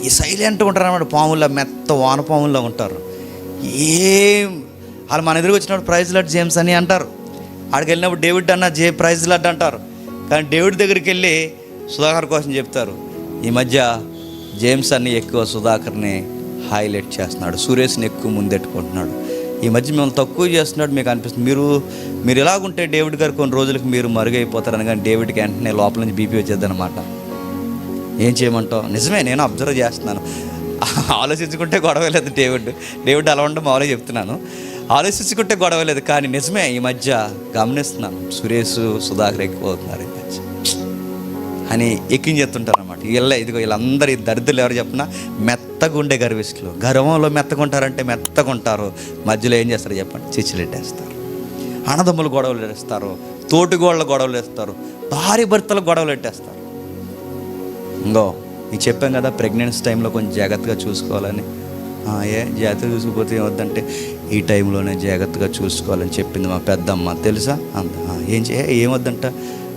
ఈ సైలెంట్గా ఉంటారు అన్నమాట, పాముల్లో, మెత్త వానపాముల్లో ఉంటారు. వాళ్ళు మన ఎదురుకు వచ్చినప్పుడు ప్రైజ్ లార్డ్ జేమ్స్ అని అంటారు, ఆడికి వెళ్ళినప్పుడు డేవిడ్ అన్న ప్రైజ్ లార్డ్ అంటారు. కానీ డేవిడ్ దగ్గరికి వెళ్ళి సుధాకర్ కోసం చెప్తారు. ఈ మధ్య జేమ్స్ అన్ని ఎక్కువ సుధాకర్ని హైలైట్ చేస్తున్నాడు, సురేష్ని ఎక్కువ ముందెట్టుకుంటున్నాడు, ఈ మధ్య మిమ్మల్ని తక్కువ చేస్తున్నాడు మీకు అనిపిస్తుంది. మీరు ఎలాగుంటే డేవిడ్ గారు కొన్ని రోజులకు మీరు మరుగైపోతారని. కానీ డేవిడ్కి వెంటనే లోపల నుంచి బీపీ వచ్చేద్దనమాట. ఏం చేయమంటావు? నిజమే, నేను అబ్జర్వ్ చేస్తున్నాను. ఆలోచించుకుంటే గొడవలేదు డేవిడ్ అలా ఉండడం మామూలుగా చెప్తున్నాను, ఆలోచించుకుంటే గొడవలేదు. కానీ నిజమే, ఈ మధ్య గమనిస్తున్నాను సురేష్ సుధాకర్ ఎక్కువ అవుతున్నారు ఈ మధ్య అని ఎక్కించేస్తుంటారు అనమాట. వీళ్ళందరూ ఈ దరిద్రులు ఎవరు చెప్పినా మెత్తగుండే గర్విష్ఠులు. గర్వంలో మెత్తగుంటారంటే మెత్తగుంటారు, మధ్యలో ఏం చేస్తారు చెప్పండి? చిచ్చులెట్టేస్తారు. అన్నదమ్ములు గొడవలు వేస్తారు, తోటిగోళ్ళ గొడవలు వేస్తారు, భార్య భర్తలు గొడవలు పెట్టేస్తారు. ఇంకో నీకు చెప్పాం కదా ప్రెగ్నెన్సీ టైంలో కొంచెం జాగ్రత్తగా చూసుకోవాలని. జాగ్రత్తగా చూసుకుపోతే ఏమవుద్దంటే, ఈ టైంలోనే జాగ్రత్తగా చూసుకోవాలని చెప్పింది మా పెద్దమ్మ తెలుసా. ఏమొద్దంట,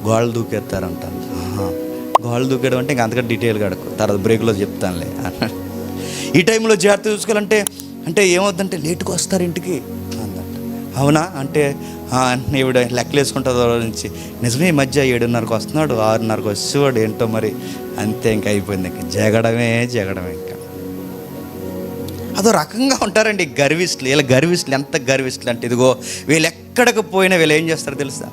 గోడలు దూకేస్తారంట. గోడలు దూకేయడం అంటే ఇంక అంతకంటే డీటెయిల్గా అడుగు, తర్వాత బ్రేక్లో చెప్తానులే. ఈ టైంలో జాగ్రత్త చూసుకోవాలంటే అంటే ఏమవుద్దంటే లేటుకు వస్తారు ఇంటికి అందంట. అవునా అంటే ఈవిడ లెక్కలు వేసుకుంటుంది నుంచి. నిజమే, ఈ మధ్య 7:30కు వస్తున్నాడు, 6:30కు వచ్చేవాడు, ఏంటో మరి అంతే. ఇంకా అయిపోయింది, ఇంకా జగడమే. ఇంకా అదో రకంగా ఉంటారండి గర్విష్ఠులు. వీళ్ళ గర్విష్ఠులు ఎంత గర్విష్ఠులు అంటే, ఇదిగో వీళ్ళు ఎక్కడికి పోయినా వీళ్ళు ఏం చేస్తారు తెలుసా?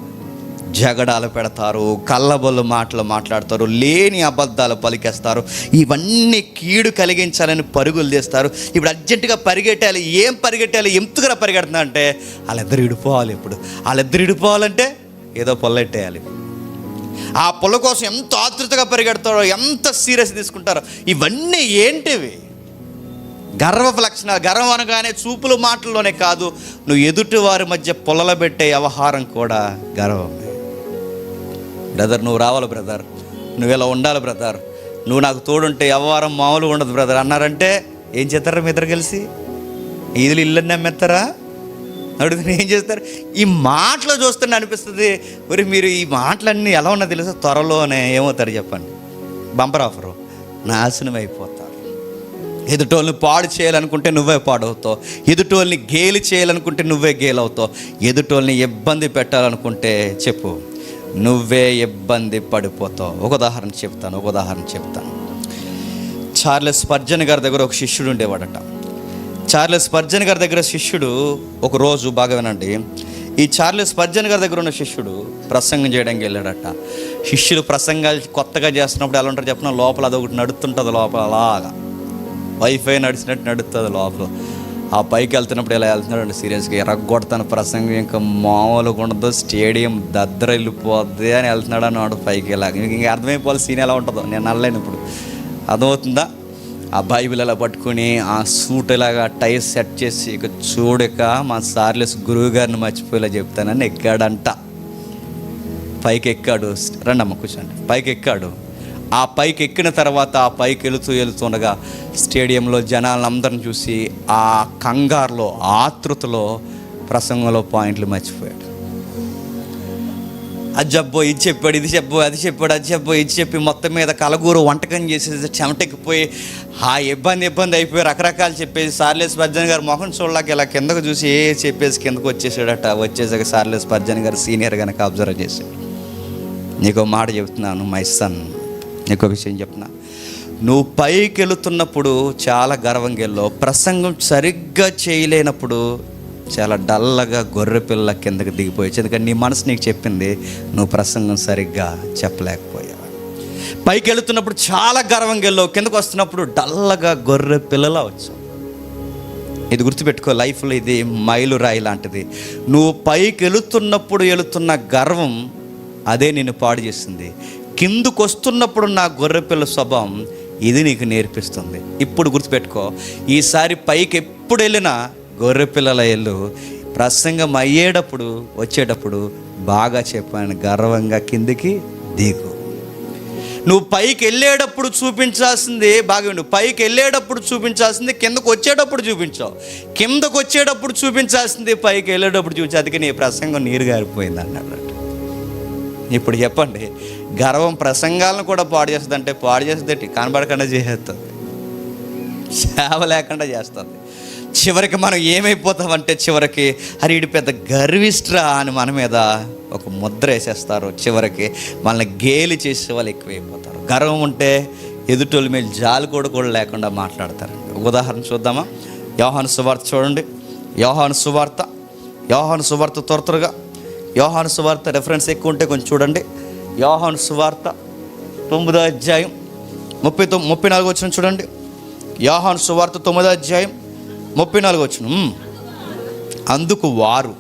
జగడాలు పెడతారు, కల్లబొల్లు మాటలు మాట్లాడతారు, లేని అబద్ధాలు పలికేస్తారు. ఇవన్నీ కీడు కలిగించాలని పరుగులు తీస్తారు. ఇప్పుడు అర్జెంటుగా పరిగెట్టాలి. ఏం పరిగెట్టాలి? ఎందుకురా పరిగెడుతున్నా అంటే వాళ్ళిద్దరు విడిపోవాలి. ఇప్పుడు వాళ్ళిద్దరు విడిపోవాలంటే ఏదో పొల్లెట్టేయాలి. ఆ పొల కోసం ఎంత ఆతృతగా పరిగెడతారో, ఎంత సీరియస్ తీసుకుంటారో. ఇవన్నీ ఏంటివి? గర్వపు లక్షణాలు. గర్వం అనగానే చూపులు మాటల్లోనే కాదు, నువ్వు ఎదుటి వారి మధ్య పొలలబెట్టే వ్యవహారం కూడా గర్వమే. బ్రదర్ నువ్వు రావాలి, బ్రదర్ నువ్వు ఇలా ఉండాలి, బ్రదర్ నువ్వు నాకు తోడుంటే వ్యవహారం మామూలుగా ఉండదు బ్రదర్ అన్నారంటే ఏం చేస్తారా? మీ ఇద్దరు కలిసి ఈదులు ఇల్లన్నీ అమ్మేస్తారా? అడుగుతున్నా ఏం చేస్తారు? ఈ మాటలు చూస్తుంటే అనిపిస్తుంది, మరి మీరు ఈ మాటలన్నీ ఎలా ఉన్నా తెలుసా, త్వరలోనే ఏమవుతారు చెప్పండి, బంపర్ ఆఫరు, నాశనం అయిపోతారు. ఎదుటోళ్ళని పాడు చేయాలనుకుంటే నువ్వే పాడవుతావు, ఎదుటోళ్ళని గేలి చేయాలనుకుంటే నువ్వే గేలవుతావు, ఎదుటోళ్ళని ఇబ్బంది పెట్టాలనుకుంటే చెప్పు నువ్వే ఇబ్బంది పడిపోతావు. ఒక ఉదాహరణ చెప్తాను. చార్లెస్ స్పర్జన్ గారి దగ్గర ఒక శిష్యుడు ఉండేవాడట. చార్లెస్ స్పర్జన్ గారి దగ్గర శిష్యుడు ఒకరోజు, బాగా వినండి, ఈ చార్లెస్ స్పర్జన్ గారి దగ్గర ఉన్న శిష్యుడు ప్రసంగం చేయడానికి వెళ్ళాడట. శిష్యులు ప్రసంగాలు కొత్తగా చేస్తున్నప్పుడు ఎలా ఉంటారు చెప్పిన, లోపల అదొకటి నడుస్తుంటుంది, లోపల అలాగా వైఫై నడిచినట్టు నడుస్తుంది లోపల. ఆ పైకి వెళ్తున్నప్పుడు ఇలా వెళ్తున్నాడు సీరియస్గా, ఎరగొడతాను ప్రసంగం ఇంకా మామూలుగా ఉండదు, స్టేడియం దద్దర వెళ్ళిపోద్ది అని వెళ్తున్నాడు అన్నాడు పైకి. ఇలా ఇంకా అర్థమైపోవాలి సీన్ ఎలా ఉంటుందో. నేను అనలేను ఇప్పుడు, అర్థమవుతుందా? ఆ బైబిల్ అలా పట్టుకుని ఆ సూట్ ఇలాగా టై సెట్ చేసి ఇక చూడక మా చార్లెస్ గురువు గారిని మర్చిపోయేలా చెప్తానని ఎక్కాడంట. పైకి ఎక్కాడు. రండమ్మ కూర్చోండి. పైకి ఎక్కాడు. ఆ పైకి ఎక్కిన తర్వాత ఆ పైకి వెళుతుండగా స్టేడియంలో జనాలను అందరిని చూసి ఆ కంగారులో, ఆతృతలో ప్రసంగంలో పాయింట్లు మర్చిపోయాడు. అది చెప్పో, ఇది చెప్పాడు, ఇది చెప్పు, అది చెప్పాడు, అది చెప్పు, ఇది చెప్పి మొత్తం మీద కలగూరు వంటకం చేసేసి చెమటెక్కిపోయి ఆ ఇబ్బంది అయిపోయి రకరకాలు చెప్పేసి చార్లెస్ స్పర్జన్ గారు మొహం చూడలేక ఇలా కిందకు చూసి చెప్పేసి కిందకు వచ్చేసాడట. వచ్చేసాక చార్లెస్ స్పర్జన్ గారు సీనియర్ కనుక అబ్జర్వ్ చేశాడు. నీకో మాట చెబుతున్నాను మై సన్, నీకో విషయం చెప్తున్నా. నువ్వు పైకి వెళుతున్నప్పుడు చాలా గర్వంగా వెళ్ళావు, ప్రసంగం సరిగ్గా చేయలేనప్పుడు చాలా డల్లగా గొర్రెపిల్ల కిందకి దిగిపోయచ్చు. ఎందుకంటే నీ మనసు నీకు చెప్పింది నువ్వు ప్రసంగం సరిగ్గా చెప్పలేకపోయావు. పైకి వెళుతున్నప్పుడు చాలా గర్వంగా వెళ్ళావు, కిందకు వస్తున్నప్పుడు డల్లగా గొర్రె పిల్లలా వచ్చావు. ఇది గుర్తుపెట్టుకో, లైఫ్లో ఇది మైలురాయి లాంటిది. నువ్వు పైకి వెళుతున్న గర్వం అదే నిన్ను పాడు చేస్తుంది. కిందకు వస్తున్నప్పుడు నా గొర్రెపిల్ల స్వభావం ఇది నీకు నేర్పిస్తుంది. ఇప్పుడు గుర్తుపెట్టుకో, ఈసారి పైకి ఎప్పుడు వెళ్ళినా గొర్రెపిల్లల ఎల్లు, ప్రసంగం అయ్యేటప్పుడు వచ్చేటప్పుడు బాగా చెప్పాను, గర్వంగా కిందికి దిగు. నువ్వు పైకి వెళ్ళేటప్పుడు చూపించాల్సింది, బాగా నువ్వు పైకి వెళ్ళేటప్పుడు చూపించాల్సింది కిందకు వచ్చేటప్పుడు చూపించావు, కిందకు వచ్చేటప్పుడు చూపించాల్సింది పైకి వెళ్ళేటప్పుడు చూపించు. అందుకే నీ ప్రసంగం నీరు గారిపోయింది అన్నాడు. ఇప్పుడు చెప్పండి, గర్వం ప్రసంగాలను కూడా పాడు చేస్తుంది అంటే పాడు చేస్తుంది, కనబడకుండా చేసేస్తుంది, సేవ లేకుండా చేస్తుంది. చివరికి మనం ఏమైపోతామంటే చివరికి అరే వీడు పెద్ద గర్విష్ట్రా అని మన మీద ఒక ముద్ర వేసేస్తారు. చివరికి మనల్ని గేలి చేసే వాళ్ళు ఎక్కువైపోతారు. గర్వం ఉంటే ఎదుటోళ్ళ మీద జాలి కూడా లేకుండా మాట్లాడతారండి. ఒక ఉదాహరణ చూద్దామా? యోహాను సువార్త చూడండి. యోహాను సువార్త త్వరగా యోహాను సువార్త రెఫరెన్స్ ఎక్కువ ఉంటే కొంచెం చూడండి. యోహాను సువార్త 9వ అధ్యాయం 34 వచనం చూడండి. యోహాను సువార్త 9వ అధ్యాయం 34 వచనం. అందుకు వారు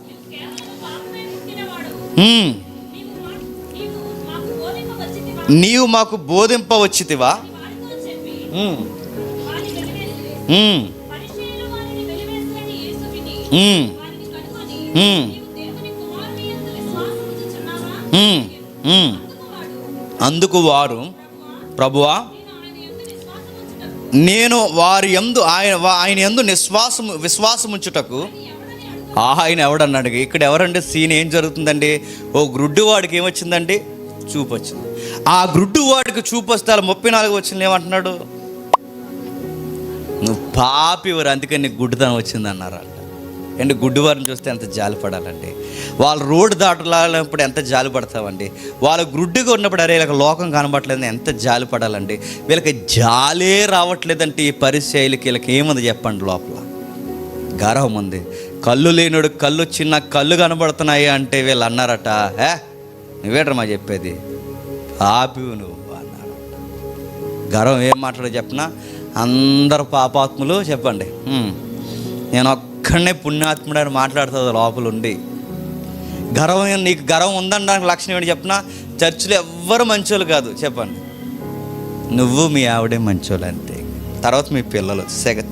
నీవు మాకు బోధింపవచ్చితివా? అందుకు వారు, ప్రభువా నేను వారి యందు ఆయన యందు విశ్వాసముంచుటకు ఆయన ఎవడన్నాడు. ఇక్కడ ఎవరండి? సీన్ ఏం జరుగుతుందండి? ఓ గ్రుడ్డివాడికి ఏమొచ్చిందండి? చూపు వచ్చింది. ఆ గ్రుడ్డివాడికి చూపు వస్తే 34 వచ్చింది ఏమంటున్నాడు? నువ్వు పాపివారు, అందుకని నీకు గుడ్డితనం వచ్చింది అన్నారంట. అండ్ గుడ్డివారిని చూస్తే ఎంత జాలి పడాలండి. వాళ్ళు రోడ్డు దాటలాడినప్పుడు ఎంత జాలి పడతామండి. వాళ్ళు గుడ్డిగా ఉన్నప్పుడు అరే వీళ్ళకి లోకం కనబడట్లేదు ఎంత జాలి పడాలండి. వీళ్ళకి జాలే రావట్లేదంటే ఈ పరిచయాలకి వీళ్ళకి ఏముంది చెప్పండి? లోపల గర్వం ఉంది. కళ్ళు లేనుడు కళ్ళు చిన్న కళ్ళు కనబడుతున్నాయి అంటే వీళ్ళు అన్నారట, నువ్వేట్రమ్మా చెప్పేది, పాపివు నువ్వు అన్నాడు. గర్వం ఏం మాట్లాడో చెప్పనా, అందరు పాపాత్ములు చెప్పండి, నేను ఒక్కడనే పుణ్యాత్ముడని మాట్లాడుతుంది లోపల ఉండి. గర్వం, నీకు గర్వం ఉందనడానికి లక్షణం ఏంటి చెప్పనా, చర్చిలో ఎవ్వరు మంచోళ్ళు కాదు చెప్పండి, నువ్వు మీ ఆవిడే మంచోళ్ళు అంతే. తర్వాత మీ పిల్లలు,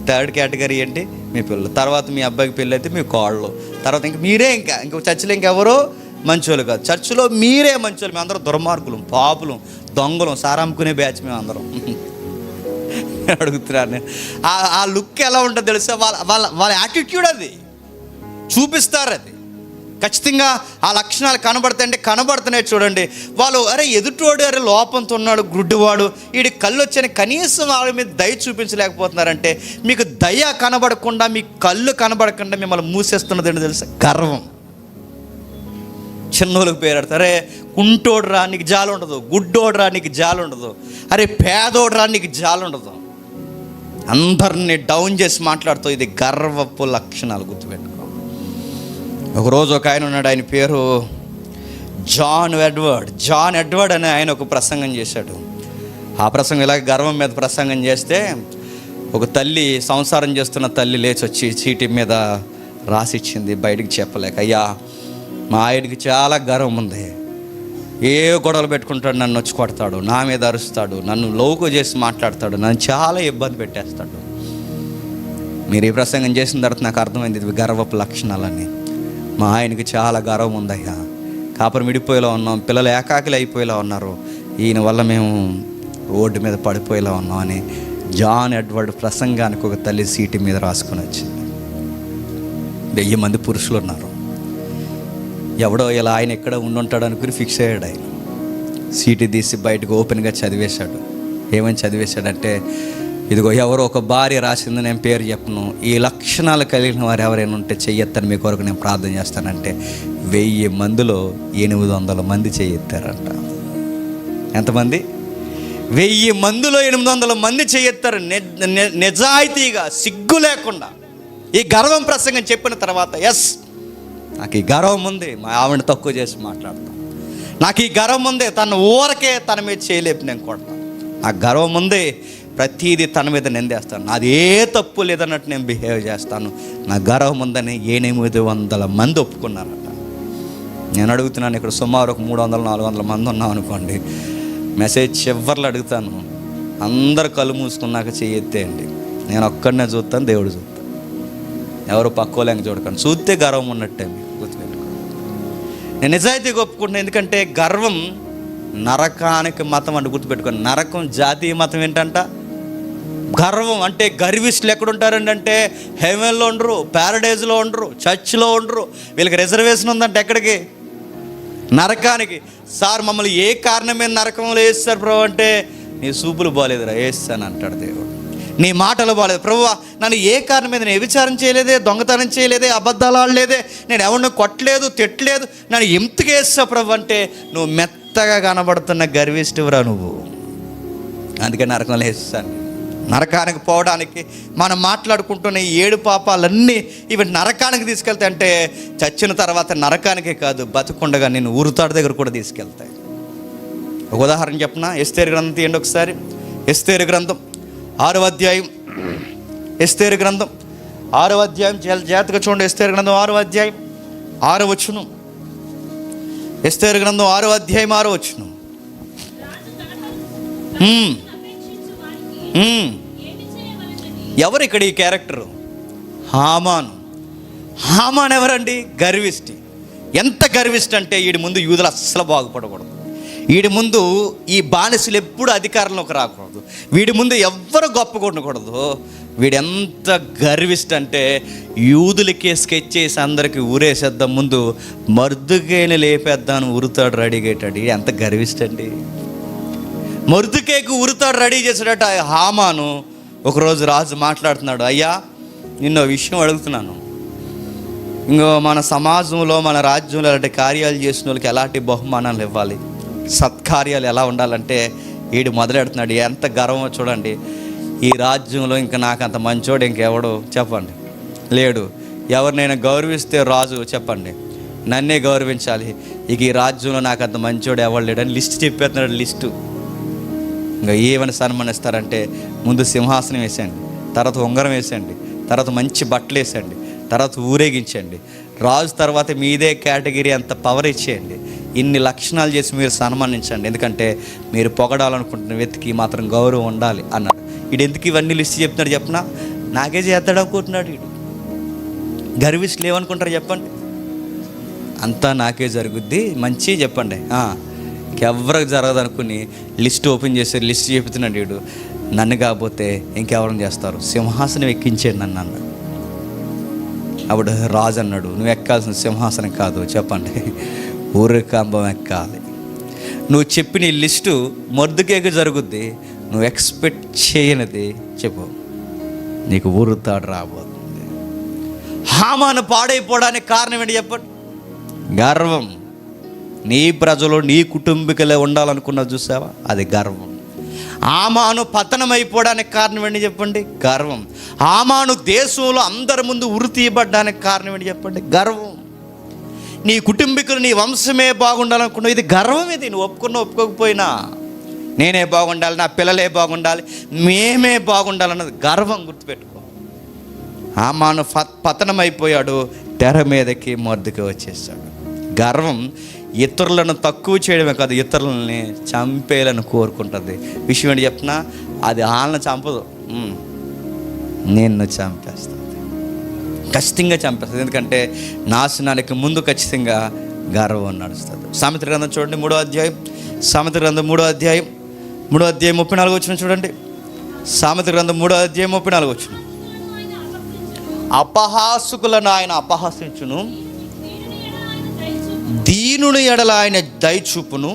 థర్డ్ కేటగిరీ ఏంటి మీ పిల్లలు, తర్వాత మీ అబ్బాయికి పెళ్ళి అయితే మీ కోళ్ళు, తర్వాత ఇంక మీరే, ఇంక చర్చిలో ఇంకెవరో మంచోళ్ళు కాదు, చర్చిలో మీరే మంచోళ్ళు. మేము అందరం దుర్మార్గులం, పాపులం, దొంగలం, సారాముకునే బ్యాచ్ మేము అందరం. అడుగుతున్నాను నేను. ఆ లుక్ ఎలా ఉంటుందో తెలుసా, వాళ్ళ యాటిట్యూడ్ అది చూపిస్తారు. అది ఖచ్చితంగా ఆ లక్షణాలు కనబడతాయంటే కనబడుతున్నాయి. చూడండి, వాళ్ళు అరే ఎదుటోడు, అరే లోపంతో ఉన్నాడు, గుడ్డివాడు, వీడి కళ్ళు వచ్చాయని కనీసం వాళ్ళ మీద దయ చూపించలేకపోతున్నారంటే, మీకు దయ కనబడకుండా, మీ కళ్ళు కనబడకుండా మిమ్మల్ని మూసేస్తున్నది ఏంటో తెలుసా, గర్వం. చిన్నోళ్ళకి పేరు పెడతారు, అరే కుంటోడ్రా నీకు జాలి ఉండదు, గుడ్డోడ్రా నీకు జాలి ఉండదు, అరే పేదోడ్రా నీకు జాలి ఉండదు. అందరినీ డౌన్ చేసి మాట్లాడుతూ, ఇది గర్వపు లక్షణాలు, గుర్తుపెట్టుకో. ఒకరోజు ఒక ఆయన ఉన్నాడు, ఆయన పేరు జాన్ ఎడ్వర్డ్ అని ఆయన ఒక ప్రసంగం చేశాడు. ఆ ప్రసంగం ఇలాగ గర్వం మీద ప్రసంగం చేస్తే, ఒక తల్లి, సంసారం చేస్తున్న తల్లి లేచి వచ్చి చీటీ మీద రాసిచ్చింది, బయటికి చెప్పలేక, అయ్యా మా ఆయనకి చాలా గర్వం ఉంది, ఏ గొడవలు పెట్టుకుంటాడు, నన్ను వచ్చి కొడతాడు, నా మీద అరుస్తాడు, నన్ను లోకు చేసి మాట్లాడతాడు, నన్ను చాలా ఇబ్బంది పెట్టేస్తాడు. మీరు ఈ ప్రసంగం చేసిన తర్వాత నాకు అర్థమైంది ఇది గర్వపు లక్షణాలని. మా ఆయనకి చాలా గర్వం ఉందయ్యా, కాపురం విడిపోయేలా ఉన్నాం, పిల్లలు ఏకాకిలు అయిపోయేలా ఉన్నారు, ఈయన వల్ల మేము రోడ్డు మీద పడిపోయేలా ఉన్నాం అని జాన్ ఎడ్వర్డ్ ప్రసంగానికి ఒక తల్లి సీటు మీద రాసుకొని వచ్చింది. 1000 మంది పురుషులు ఉన్నారు. ఎవడో ఇలా ఆయన ఎక్కడ ఉండుంటాడు అనుకుని ఫిక్స్ అయ్యాడు. ఆయన సీటు తీసి బయటకు ఓపెన్గా చదివేశాడు. ఏమని చదివేశాడంటే, ఇదిగో ఎవరో ఒక భార్య రాసింది, నేను పేరు చెప్పను, ఈ లక్షణాలు కలిగిన వారు ఎవరైనా ఉంటే చెయ్యొత్తని మీ కొరకు నేను ప్రార్థన చేస్తానంటే 1000 మందిలో 800 మంది చెయ్యెత్తారంట. ఎంతమంది? 1000 మందిలో 800 మంది చెయ్యెత్తారు, నిజాయితీగా, సిగ్గు లేకుండా. ఈ గర్వం ప్రసంగం చెప్పిన తర్వాత, ఎస్ నాకు ఈ గర్వం ఉంది, మా ఆవిడని తక్కువ చేసి మాట్లాడతాను, నాకు ఈ గర్వం ఉంది, తన ఊరకే తన మీద చేయలేపు నేను కొడతాను, నాకు గర్వం ఉంది, ప్రతీది తన మీద నిందేస్తాను, నాది ఏ తప్పు లేదన్నట్టు నేను బిహేవ్ చేస్తాను, నా గర్వం ఉందని 800 మంది ఒప్పుకున్నారట. నేను అడుగుతున్నాను, ఇక్కడ సుమారు ఒక 300-400 మంది ఉన్నాం అనుకోండి, మెసేజ్ చివర్లు అడుగుతాను, అందరు కళ్ళు మూసుకున్నాక చెయ్యెత్తేయండి, నేను ఒక్కడనే చూస్తాను, దేవుడు చూస్తాను, ఎవరు పక్కోలేక చూడకండి, చూస్తే గర్వం ఉన్నట్టే. మీకు గుర్తుపెట్టుకోండి, నేను నిజాయితీగా ఒప్పుకుంటున్నాను. ఎందుకంటే గర్వం నరకానికి మతం అంటే గుర్తుపెట్టుకోండి. నరకం జాతీయ మతం ఏంటంట, గర్వం అంటే గర్విష్ఠులు ఎక్కడుంటారండి అంటే హెవెన్లో ఉండరు, ప్యారడైజ్లో ఉండరు, చర్చ్లో ఉండరు. వీళ్ళకి రిజర్వేషన్ ఉందంటే ఎక్కడికి, నరకానికి. సార్ మమ్మల్ని ఏ కారణం మీద నరకంలో వేస్తారు ప్రభు అంటే, నీ సూపులు బాగాలేదురా వేస్తాను అంటాడు దేవుడు, నీ మాటలు బాగాలేదు ప్రభువా, నన్ను ఏ కారణం మీద నేను వ్యభిచారం చేయలేదే, దొంగతనం చేయలేదే, అబద్ధాలు ఆడలేదే, నేను ఎవరిని కొట్టలేదు, తిట్టలేదు, నన్ను ఎంతకు వేస్తా ప్రభు అంటే, నువ్వు మెత్తగా కనబడుతున్న గర్విష్ఠువురా నువ్వు, అందుకే నరకంలో వేస్తాను. నరకానికి పోవడానికి మనం మాట్లాడుకుంటున్న ఈ 7 పాపాలన్నీ ఇవి నరకానికి తీసుకెళ్తాయి. అంటే చచ్చిన తర్వాత నరకానికే కాదు, బతుకుండగా నేను ఊరుతాడు దగ్గర కూడా తీసుకెళ్తాయి. ఒక ఉదాహరణ చెప్పనా, ఎస్తేరు గ్రంథం తీయండి ఒకసారి. ఎస్తేరు గ్రంథం 6వ అధ్యాయం, ఎస్తేరు గ్రంథం 6వ అధ్యాయం, జాగ్రత్తగా చూడండి. ఎస్తేరు గ్రంథం 6వ అధ్యాయం 6వ వచనం. ఎస్తేరు గ్రంథం 6వ అధ్యాయం 6వ వచనం. ఎవరు ఇక్కడ ఈ క్యారెక్టరు? హామాను. హామాన్ ఎవరండి? గర్విష్టి. ఎంత గర్విష్టి అంటే వీడి ముందు యూదులు అస్సలు బాగుపడకూడదు, వీడి ముందు ఈ బానిసలు ఎప్పుడు అధికారంలోకి రాకూడదు, వీడి ముందు ఎవ్వరు గొప్పగా ఉండకూడదు. వీడెంత గర్విష్టి అంటే యూదులకే స్కెచ్ చేసి అందరికీ ఊరేసేద్దాం, ముందు మర్దుకేని లేపేద్దాను ఉరుతాడు రెడీగేటాడు. ఎంత గర్విష్టి అండి, మర్దుకేకి ఉరుతాడు రెడీ చేసాడట హామాను. ఒకరోజు రాజు మాట్లాడుతున్నాడు, అయ్యా నిన్న విషయం అడుగుతున్నాను, ఇంకో మన సమాజంలో మన రాజ్యంలో అలాంటి కార్యాలు చేసిన వాళ్ళకి ఎలాంటి బహుమానాలు ఇవ్వాలి, సత్కార్యాలు ఎలా ఉండాలంటే వీడు మొదలెడుతున్నాడు. ఎంత గర్వమో చూడండి, ఈ రాజ్యంలో ఇంకా నాకు అంత మంచోడు ఇంకెవడు చెప్పండి లేడు, ఎవరినైనా గౌరవిస్తే రాజు చెప్పండి నన్నే గౌరవించాలి, ఇక ఈ రాజ్యంలో నాకు అంత మంచోడు ఎవరు లేడని లిస్ట్ చెప్పేస్తున్నాడు. లిస్టు ఇంకా ఏమని సన్మానిస్తారంటే, ముందు సింహాసనం వేసేయండి, తర్వాత ఉంగరం వేసేయండి, తర్వాత మంచి బట్టలు వేసేయండి, తర్వాత ఊరేగించండి, రాజు తర్వాత మీదే కేటగిరీ అంత పవర్ ఇచ్చేయండి, ఇన్ని లక్షణాలు చేసి మీరు సన్మానించండి, ఎందుకంటే మీరు పొగడాలనుకుంటున్న వ్యక్తికి మాత్రం గౌరవం ఉండాలి అన్నాడు. వీడు ఎందుకు ఇవన్నీ లిస్ట్ చెప్తున్నాడు చెప్పినా, నాకే చేస్తాడు అనుకుంటున్నాడు వీడు. గర్విష్ఠులు ఏమనుకుంటారు చెప్పండి, అంతా నాకే జరుగుద్ది మంచి చెప్పండి, ఇంకెవరికి జరగదు అనుకుని లిస్ట్ ఓపెన్ చేసి లిస్ట్ చెప్తున్నాడు వీడు. నన్ను కాకపోతే ఇంకెవరిని చేస్తారు, సింహాసనం ఎక్కించేయండి నన్ను అన్నాడు. అప్పుడు రాజు అన్నాడు, నువ్వు ఎక్కాల్సిన సింహాసనం కాదు చెప్పండి, ఊరికంబం ఎక్కాలి. నువ్వు చెప్పిన ఈ లిస్టు మొర్దుకేకి జరుగుద్ది, నువ్వు ఎక్స్పెక్ట్ చేయనిది చెప్పు, నీకు ఊరుతాడు రాబోతుంది. హామాను పాడైపోవడానికి కారణం ఏంటి చెప్పండి, గర్వం. నీ ప్రజలు నీ కుటుంబీకులే ఉండాలనుకున్నా చూసావా, అది గర్వం. హామాను పతనమైపోవడానికి కారణం ఏంటి చెప్పండి, గర్వం. హామాను దేశంలో అందరి ముందు ఉరి తీయబడ్డానికి కారణం ఏంటి చెప్పండి, గర్వం. నీ కుటుంబీకులు నీ వంశమే బాగుండాలనుకున్నావు, ఇది గర్వం. ఇది నువ్వు ఒప్పుకోకపోయినా నేనే బాగుండాలి, నా పిల్లలే బాగుండాలి, మేమే బాగుండాలన్నది గర్వం. గుర్తుపెట్టుకో. హామాను పతనమైపోయాడు, తెర మీదకి మొర్దుకి వచ్చేసాడు. గర్వం ఇతరులను తక్కువ చేయడమే కాదు, ఇతరులని చంపేయాలని కోరుకుంటుంది. విషయం ఏంటి చెప్పినా, అది వాళ్ళని చంపదు, నిన్ను చంపేస్తుంది, ఖచ్చితంగా చంపేస్తుంది. ఎందుకంటే నాశనానికి ముందు ఖచ్చితంగా గర్వం నడుస్తుంది. సామెతల గ్రంథం చూడండి, 3వ అధ్యాయం. సామెతల గ్రంథం 3వ అధ్యాయం 34 వచ్చిన చూడండి. సామెతల గ్రంథం 3వ అధ్యాయం 34 వచ్చిన. అపహాసుకులను ఆయన అపహాసించును, దీనుని ఎడల ఆయన దయచూపును,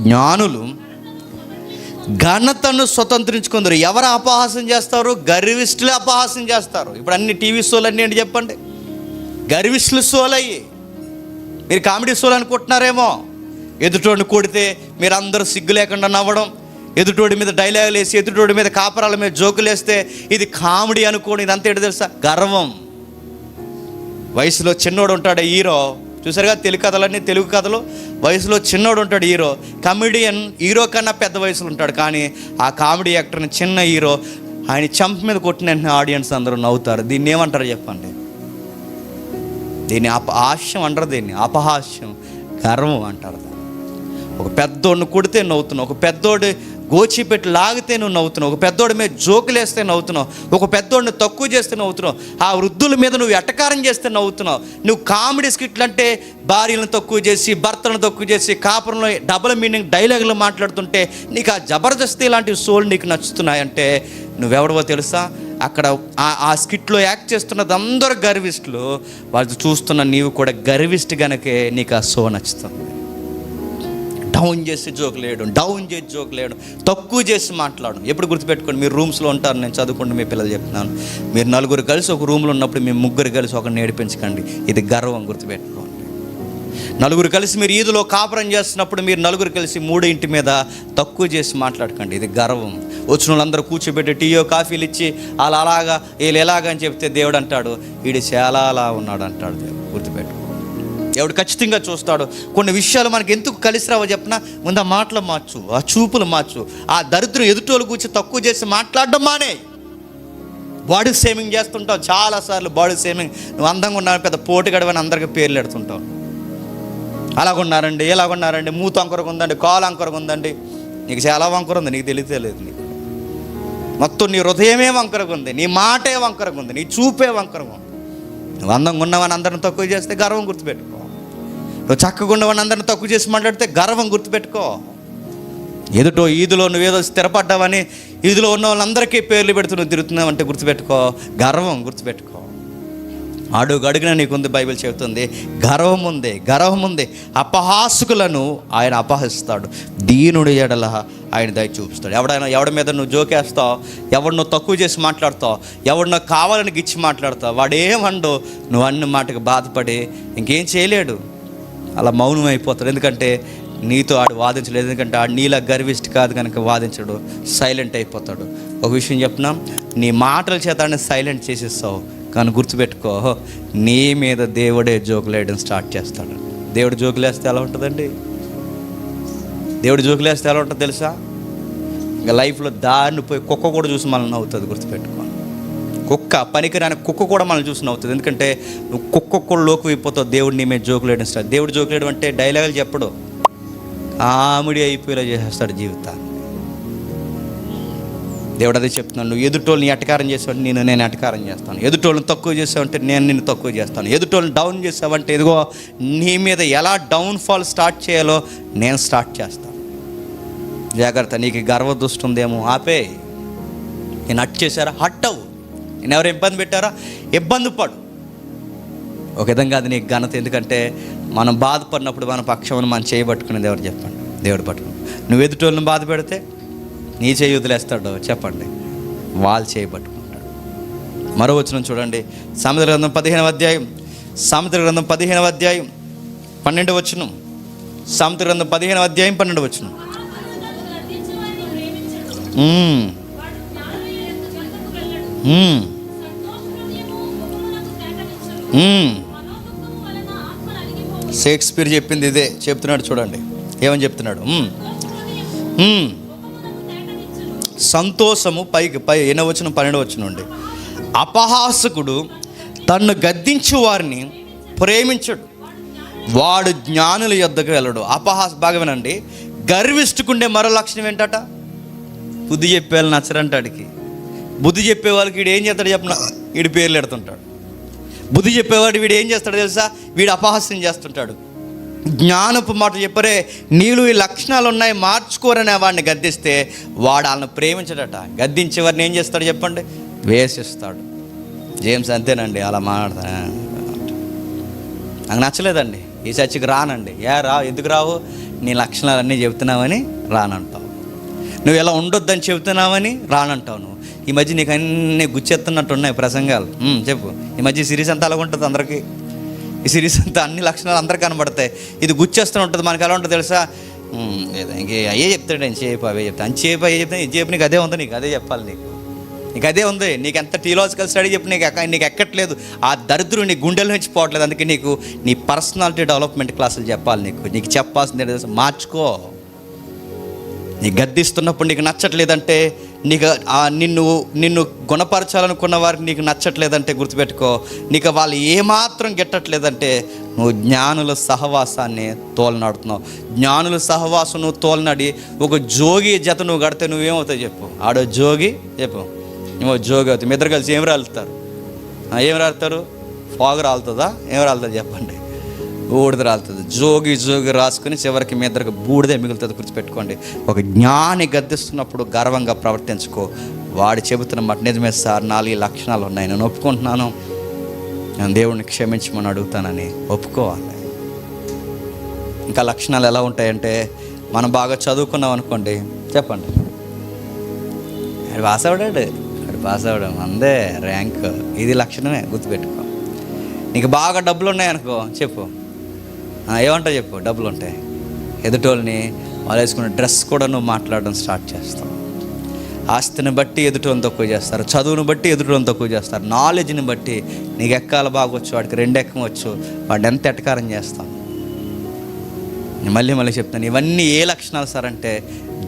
జ్ఞానులు ఘనతను స్వతంత్రించుకుందరు. ఎవరు అపహాసం చేస్తారు, గర్విష్ఠులే అపహాసం చేస్తారు. ఇప్పుడు అన్ని టీవీ షోలు అన్నీ ఏంటి చెప్పండి, గర్విష్ఠుల షోలు అయ్యి. మీరు కామెడీ షోలు అనుకుంటున్నారేమో, ఎదుటోడిని కొడితే మీరు అందరూ సిగ్గు లేకుండా నవ్వడం, ఎదుటోడి మీద డైలాగులు వేసి ఎదుటోడి మీద కాపరాల మీద జోకులు వేస్తే ఇది కామెడీ అనుకోండి. ఇదంతా ఏంటి తెలుసా, గర్వం. వయసులో చిన్నోడు ఉంటాడు హీరో, చూసారుగా తెలుగు కథలు. వయసులో చిన్నోడు ఉంటాడు హీరో, కమెడియన్ హీరో కన్నా పెద్ద వయసులో ఉంటాడు, కానీ ఆ కామెడీ యాక్టర్ని చిన్న హీరో ఆయన చంప మీద కొట్టిన వెంటనే ఆడియన్స్ అందరూ నవ్వుతారు. దీన్ని ఏమంటారు చెప్పండి, దీన్ని హాస్యం అంటారు, దీన్ని అపహాస్యం, గర్వం అంటారు. ఒక పెద్దోడిని కొడితే నవ్వుతున్నావు, ఒక పెద్దోడి గోచిపెట్టి లాగితే నువ్వు నవ్వుతున్నావు, ఒక పెద్దోడి మీద జోకులు వేస్తే నవ్వుతున్నావు, ఒక పెద్దోడిని తక్కువ చేస్తే నవ్వుతున్నావు, ఆ వృద్ధుల మీద నువ్వు ఎటకారం చేస్తే నవ్వుతున్నావు. నువ్వు కామెడీ స్కిట్లు అంటే భార్యలను తక్కువ చేసి భర్తలను తక్కువ చేసి కాపురంలో డబుల్ మీనింగ్ డైలాగులు మాట్లాడుతుంటే నీకు ఆ జబర్దస్త్ లాంటి షోలు నీకు నచ్చుతున్నాయంటే నువ్వెవడవో తెలుసా. అక్కడ ఆ స్కిట్లో యాక్ట్ చేస్తున్నది అందరూ గర్విష్ఠులు, వాళ్ళు చూస్తున్న నీవు కూడా గర్విష్ఠి కనుకే నీకు ఆ షో నచ్చుతుంది. డౌన్ చేసి జోక్ లేడు, డౌన్ చేసి జోక్ లేడు, తక్కువ చేసి మాట్లాడు. ఎప్పుడు గుర్తుపెట్టుకోండి, మీరు రూమ్స్లో ఉంటారు, నేను చదువుకుంటూ మీ పిల్లలు చెప్తున్నాను, మీరు నలుగురు కలిసి ఒక రూమ్లో ఉన్నప్పుడు మీ ముగ్గురు కలిసి ఒకరిని నేర్పించకండి, ఇది గర్వం. గుర్తుపెట్టుకోండి. నలుగురు కలిసి మీరు ఈదులో కాపురం చేస్తున్నప్పుడు మీరు నలుగురు కలిసి 3 ఇంటి మీద తక్కువ చేసి మాట్లాడకండి, ఇది గర్వం. వచ్చిన వాళ్ళందరూ కూర్చోబెట్టి టీయో కాఫీలు ఇచ్చి వాళ్ళు అలాగా వీళ్ళు ఎలాగా అని చెప్తే దేవుడు అంటాడు, వీడు చాలా అలా ఉన్నాడు అంటాడు దేవుడు. గుర్తుపెట్టుకో. దేవుడు ఖచ్చితంగా చూస్తాడు. కొన్ని విషయాలు మనకి ఎందుకు కలిసి రావో చెప్పినా, ముందు ఆ మాటలు మార్చు, ఆ చూపులు మార్చు, ఆ దరిద్రం ఎదుటోళ్ళు కూర్చి తక్కువ చేసి మాట్లాడడం మానే. బాడీ షేమింగ్ చేస్తుంటావు చాలాసార్లు. బాడీ షేమింగ్, నువ్వు అందంగా ఉన్నావు పెద్ద పోటీ గడవని అందరికీ పేర్లు పెడుతుంటావు. అలాగున్నారండి, ఎలాగున్నారండి, మూత వంకరగా ఉందండి, కాలు వంకరగా ఉందండి. నీకు చాలా వంకర ఉంది, నీకు తెలియలేదు. నీకు మొత్తం నీ హృదయమే వంకరగా ఉంది, నీ మాటే వంకరగా ఉంది, నీ చూపే వంకరగా ఉంది. నువ్వు అందంగా ఉన్నవని అందరిని తక్కువ చేస్తే గర్వం. గుర్తుపెట్టుకో. నువ్వు చక్కగా ఉన్నవని అందరిని తక్కువ చేసి మాట్లాడితే గర్వం. గుర్తుపెట్టుకో. ఎదుటో ఈదులో నువ్వేదో స్థిరపడ్డావని ఈదులో ఉన్న వాళ్ళందరికీ పేర్లు పెడుతూ నువ్వు తిరుగుతున్నావు అంటే గుర్తుపెట్టుకో, గర్వం. గుర్తుపెట్టుకో. అడుగడుగున నీకుంది, బైబిల్ చెబుతుంది, గర్వం ఉంది, గర్వం ఉంది. అపహాసుకులను ఆయన అపహసిస్తాడు, దీనుడి ఎడల ఆయన దయ చూపిస్తాడు. ఎవడి మీద నువ్వు జోకేస్తావు, ఎవడు నువ్వు తక్కువ చేసి మాట్లాడతావు, ఎవడు నువ్వు కావాలని గిచ్చి మాట్లాడతావు, వాడేమండో నువ్వు అన్ని మాటకు బాధపడి ఇంకేం చేయలేడు, అలా మౌనం అయిపోతాడు. ఎందుకంటే నీతో ఆడు వాదించలేదు, ఎందుకంటే ఆడు నీలా గర్విష్టి కాదు కనుక వాదించడు, సైలెంట్ అయిపోతాడు. ఒక విషయం చెప్తున్నాం, నీ మాటల చేత సైలెంట్ చేసేస్తావు కానీ గుర్తుపెట్టుకో, నీ మీద దేవుడే జోకులు వేయడం స్టార్ట్ చేస్తాడు. దేవుడు జోకులు వేస్తే ఎలా ఉంటుందండి? దేవుడు జోకులు వేస్తే ఎలా ఉంటుంది తెలుసా? ఇంకా లైఫ్లో దారిని పోయి కుక్క కూడా చూసి మనల్ని నవ్వుతుంది. గుర్తుపెట్టుకో, కుక్క పనికిరాని కుక్క కూడా మనల్ని చూసి నవ్వుతుంది. ఎందుకంటే నువ్వు కుక్క కూడా లోకి అయిపోతావు. దేవుడు నీ మీద జోకులు వేయడం స్టార్ట్. దేవుడు జోకులు వేయడం అంటే డైలాగులు చెప్పడు, కామెడీ అయిపోయేలా చేసేస్తాడు జీవితాన్ని. దేవుడు అదే చెప్తున్నాను, నువ్వు ఎదుటోళ్ళని ఎటకారం చేసావంటే నేను ఎటకారం చేస్తాను. ఎదుటోళ్ళని తక్కువ చేసావంటే నేను నిన్ను తక్కువ చేస్తాను. ఎదుటోళ్ళని డౌన్ చేసావంటే ఇదిగో నీ మీద ఎలా డౌన్ఫాల్ స్టార్ట్ చేయాలో నేను స్టార్ట్ చేస్తాను. జాగ్రత్త. నీకు గర్వ దృష్టి ఉందేమో, ఆపే. నేను హట్ చేశారా, హట్ అవ్వు. నేను ఎవరు ఇబ్బంది పెట్టారా, ఇబ్బంది పడు. ఒక విధంగా అది నీకు ఘనత. ఎందుకంటే మనం బాధపడినప్పుడు మన పక్షం మనం చేయబట్టుకునేది ఎవరు చెప్పండి? దేవుడు పట్టుకుని. నువ్వు ఎదుటోళ్ళని బాధ పెడితే నీ చేయి వదిలేస్తాడు చెప్పండి? వాళ్ళు చేయబట్టుకుంటాడు. మరో వచనం చూడండి, సామెతల గ్రంథం 15వ అధ్యాయం, సామెతల గ్రంథం 15వ అధ్యాయం 12వ వచనం. సామెతల గ్రంథం 15వ అధ్యాయం 12వ వచనం. షేక్స్పియర్ చెప్పింది ఇదే చెప్తున్నాడు. చూడండి ఏమని చెప్తున్నాడు. సంతోషము పై 8వ వచనం 12వ వచనం నుండి, అపహాసకుడు తన్ను గద్దించు వారిని ప్రేమించడు, వాడు జ్ఞానుల యొద్దకు వెళ్ళడు. బాగా వినండి, గర్విష్ఠుకుండే మరో లక్షణం ఏంటట? బుద్ధి చెప్పేవాళ్ళు నచ్చరంటాడికి. బుద్ధి చెప్పే వాళ్ళకి వీడు ఏం చేస్తాడు చెప్పిన, వీడి పేర్లు ఎడుతుంటాడు. బుద్ధి చెప్పేవాడు వీడు ఏం చేస్తాడు తెలుసా, వీడు అపహాస్యం చేస్తుంటాడు. జ్ఞానపు మాట చెప్పరే, నీళ్ళు ఈ లక్షణాలు ఉన్నాయి మార్చుకోరనే వాడిని గద్దిస్తే వాడు వాళ్ళని ప్రేమించడట. గద్దించే వారిని ఏం చేస్తాడు చెప్పండి, వేసిస్తాడు. జేమ్స్ అంతేనండి, అలా మాట్లాడతాను. నాకు నచ్చలేదండి, ఈ చర్చికి రానండి. ఎందుకు రావు? నీ లక్షణాలన్నీ చెబుతున్నావని రానంటావు. నువ్వు ఎలా ఉండొద్దని చెబుతున్నావని రానంటావు. నువ్వు ఈ మధ్య నీకు అన్నీ గుచ్చెత్తున్నట్టు ఉన్నాయి ప్రసంగాలు. చెప్పు, ఈ మధ్య సిరీస్ అంతా అలాగ ఉంటుంది అందరికీ. ఈ సిరీస్ అంతా అన్ని లక్షణాలు అందరికీ కనబడతాయి. ఇది గుచ్చేస్తూ ఉంటుంది. మనకి ఎలా ఉంటుంది తెలుసా? లేదా ఇంక అయ్యే చెప్తాడు, నేను చేపు అవే చెప్తాను, అని చేపు అయ్యే చెప్తాను, ఇది చెప్పు, నీకు అదే ఉంది, నీకు అదే చెప్పాలి, నీకు అదే ఉంది. నీకు ఎంత థియలాజికల్ స్టడీ చెప్పి నీకు ఎక్కట్లేదు. ఆ దరిద్రం నీ గుండెల నుంచి పోవట్లేదు. అందుకే నీకు నీ పర్సనాలిటీ డెవలప్మెంట్ క్లాసులు చెప్పాలి. నీకు చెప్పాల్సింది తెలుసా, మార్చుకో. నీ గద్దిస్తున్నప్పుడు నీకు నచ్చట్లేదంటే, నీకు నిన్ను గుణపరచాలనుకున్న వారికి నీకు నచ్చట్లేదంటే గుర్తుపెట్టుకో, నీకు వాళ్ళు ఏమాత్రం గిట్టట్లేదంటే నువ్వు జ్ఞానుల సహవాసాన్ని తోలనాడుతున్నావు. జ్ఞానుల సహవాసం నువ్వు తోలనాడి ఒక జోగి జత నువ్వు కడితే నువ్వేమవుతావు చెప్పు? ఆడో జోగి చెప్పు, నువ్వు జోగి అవుతావు. మీ ఇద్దరు కలిసి ఏం రాలుతారు? ఏం రాలుతారు? ఫాగ్ రాలుతుందా? ఏం రాలుతుంది చెప్పండి? బూడిద రాలుతుంది. జోగి రాసుకుని చివరికి మీ ఇద్దరికి బూడిదే మిగులుతుంది. గుర్తుపెట్టుకోండి. ఒక జ్ఞాని గద్దిస్తున్నప్పుడు గర్వంగా ప్రవర్తించుకో. వాడు చెబుతున్న మాట నిజమే సార్, 4 లక్షణాలు ఉన్నాయి, నేను ఒప్పుకుంటున్నాను, నేను దేవుడిని క్షమించమని అడుగుతానని ఒప్పుకోవాలి. ఇంకా లక్షణాలు ఎలా ఉంటాయంటే, మనం బాగా చదువుకున్నాం అనుకోండి చెప్పండి, ఆడు పాస్ అవడం అందే ర్యాంక్, ఇది లక్షణమే. గుర్తుపెట్టుకో. నీకు బాగా డబ్బులు ఉన్నాయనుకో చెప్పు, ఏమంటావు చెప్పు? డబ్బులు ఉంటాయి. ఎదుటోళ్ళని వాళ్ళు వేసుకున్న డ్రెస్ కూడా నువ్వు మాట్లాడడం స్టార్ట్ చేస్తావు. ఆస్తిని బట్టి ఎదుటోళ్ళని తక్కువ చేస్తారు, చదువుని బట్టి ఎదుటోళ్ళని తక్కువ చేస్తారు, నాలెడ్జ్ని బట్టి నీకు ఎక్కాల బాగొచ్చు, వాడికి 2 ఎక్కవచ్చు, వాడిని ఎంత ఎటకారం చేస్తాం. నేను మళ్ళీ చెప్తాను, ఇవన్నీ ఏ లక్షణాలు సార్ అంటే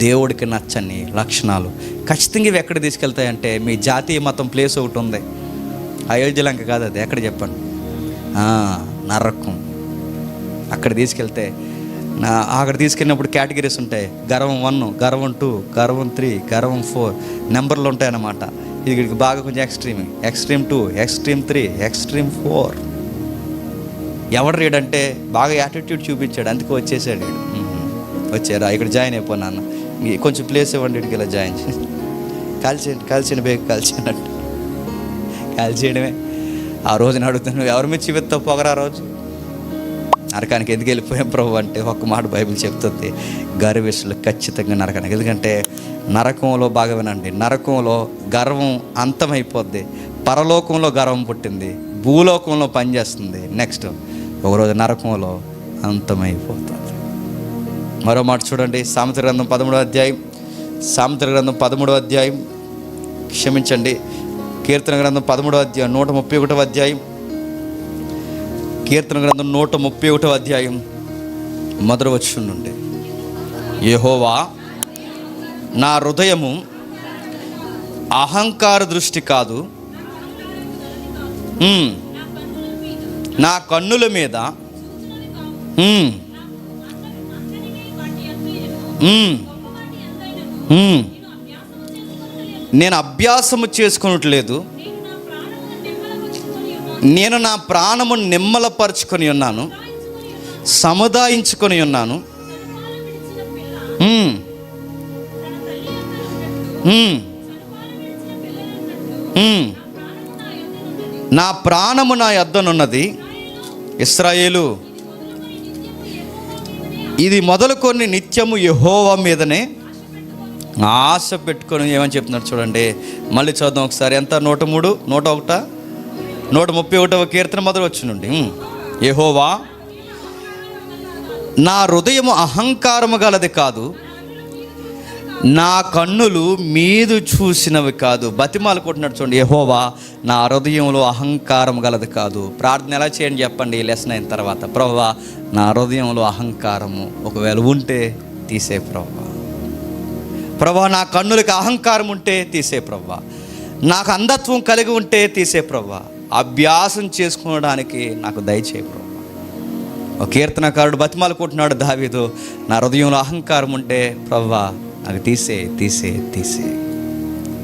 దేవుడికి నచ్చని లక్షణాలు. ఖచ్చితంగా ఇవి ఎక్కడ తీసుకెళ్తాయంటే, మీ జాతీయ మతం ప్లేస్ ఒకటి ఉంది, అయోధ్యలంక కాదు అది, ఎక్కడ చెప్పండి? నరకం. అక్కడ తీసుకెళ్తే అక్కడ తీసుకెళ్ళినప్పుడు కేటగిరీస్ ఉంటాయి. గర్వం 1, గర్వం 2, గర్వం 3, గర్వం 4 నెంబర్లు ఉంటాయి అన్నమాట. ఇది బాగా కొంచెం ఎక్స్ట్రీమ్ 2, ఎక్స్ట్రీమ్ 3, ఎక్స్ట్రీమ్ 4. ఎవడు రీడంటే బాగా యాటిట్యూడ్ చూపించాడు, అందుకే వచ్చేసాడు. వచ్చారా ఇక్కడ జాయిన్ అయిపోయినాను, కొంచెం ప్లేస్ ఇవ్వండి, ఇక్కడికి ఇలా జాయిన్ చేసి కాల్చేయండి బేగ కాల్చేయనట్టు కాల్చేయడమే. ఆ రోజున అడుగుతాను, నువ్వు ఎవరి మీద చూపిస్తావు పొగరా? రోజు నరకానికి ఎందుకు వెళ్ళిపోయాం ప్రభు అంటే ఒక్క మాట బైబిల్ చెప్తుంది, గర్విష్ఠులు ఖచ్చితంగా నరకానికి. ఎందుకంటే నరకంలో బాగా వినండి, నరకంలో గర్వం అంతమైపోద్ది. పరలోకంలో గర్వం పుట్టింది, భూలోకంలో పనిచేస్తుంది. నెక్స్ట్ ఒకరోజు నరకంలో అంతమైపోతుంది. మరో మాట చూడండి, సామెతల గ్రంథం 13వ అధ్యాయం, సామెతల గ్రంథం 13వ అధ్యాయం, క్షమించండి, కీర్తన గ్రంథం 13వ అధ్యాయం 131వ అధ్యాయం. కీర్తన గ్రంథం 131వ అధ్యాయం మొదటి వచనం నుండి. యెహోవా నా హృదయము అహంకార దృష్టి కాదు, నా కన్నుల మీద నేను అభ్యాసము చేసుకున్నట్లేదు. నేను నా ప్రాణము నిమ్మలపరుచుకొని ఉన్నాను, సముదాయించుకొని ఉన్నాను. నా ప్రాణము నా యొద్దనున్నది. ఇశ్రాయేలు, ఇది మొదలుకొని నిత్యము యెహోవా మీదనే ఆశ పెట్టుకొని ఏమని చెప్తున్నాడు చూడండి. మళ్ళీ చూద్దాం ఒకసారి. ఎంత? 103, 101, 131వ కీర్తన మొదలు వచ్చినండి. యెహోవా నా హృదయము అహంకారము గలది కాదు, నా కన్నులు మీదు చూసినవి కాదు. బతిమాలు కొట్టినట్టు చూడండి. యెహోవా నా హృదయంలో అహంకారం గలది కాదు. ప్రార్థన ఎలా చేయండి చెప్పండి ఈ లెసన్ అయిన తర్వాత. ప్రభువా నా హృదయంలో అహంకారము ఒకవేళ ఉంటే తీసే ప్రభువా. ప్రభువా నా కన్నులకి అహంకారం ఉంటే తీసే ప్రభువా. నాకు అంధత్వం కలిగి ఉంటే తీసే ప్రభువా. అభ్యాసం చేసుకోవడానికి నాకు దయచేయ ప్రభువా. ఒక కీర్తనకారుడు బతిమాలు కొట్టినాడు దావీదు, నా హృదయంలో అహంకారం ఉంటే ప్రభువా నాకు తీసే తీసే తీసే.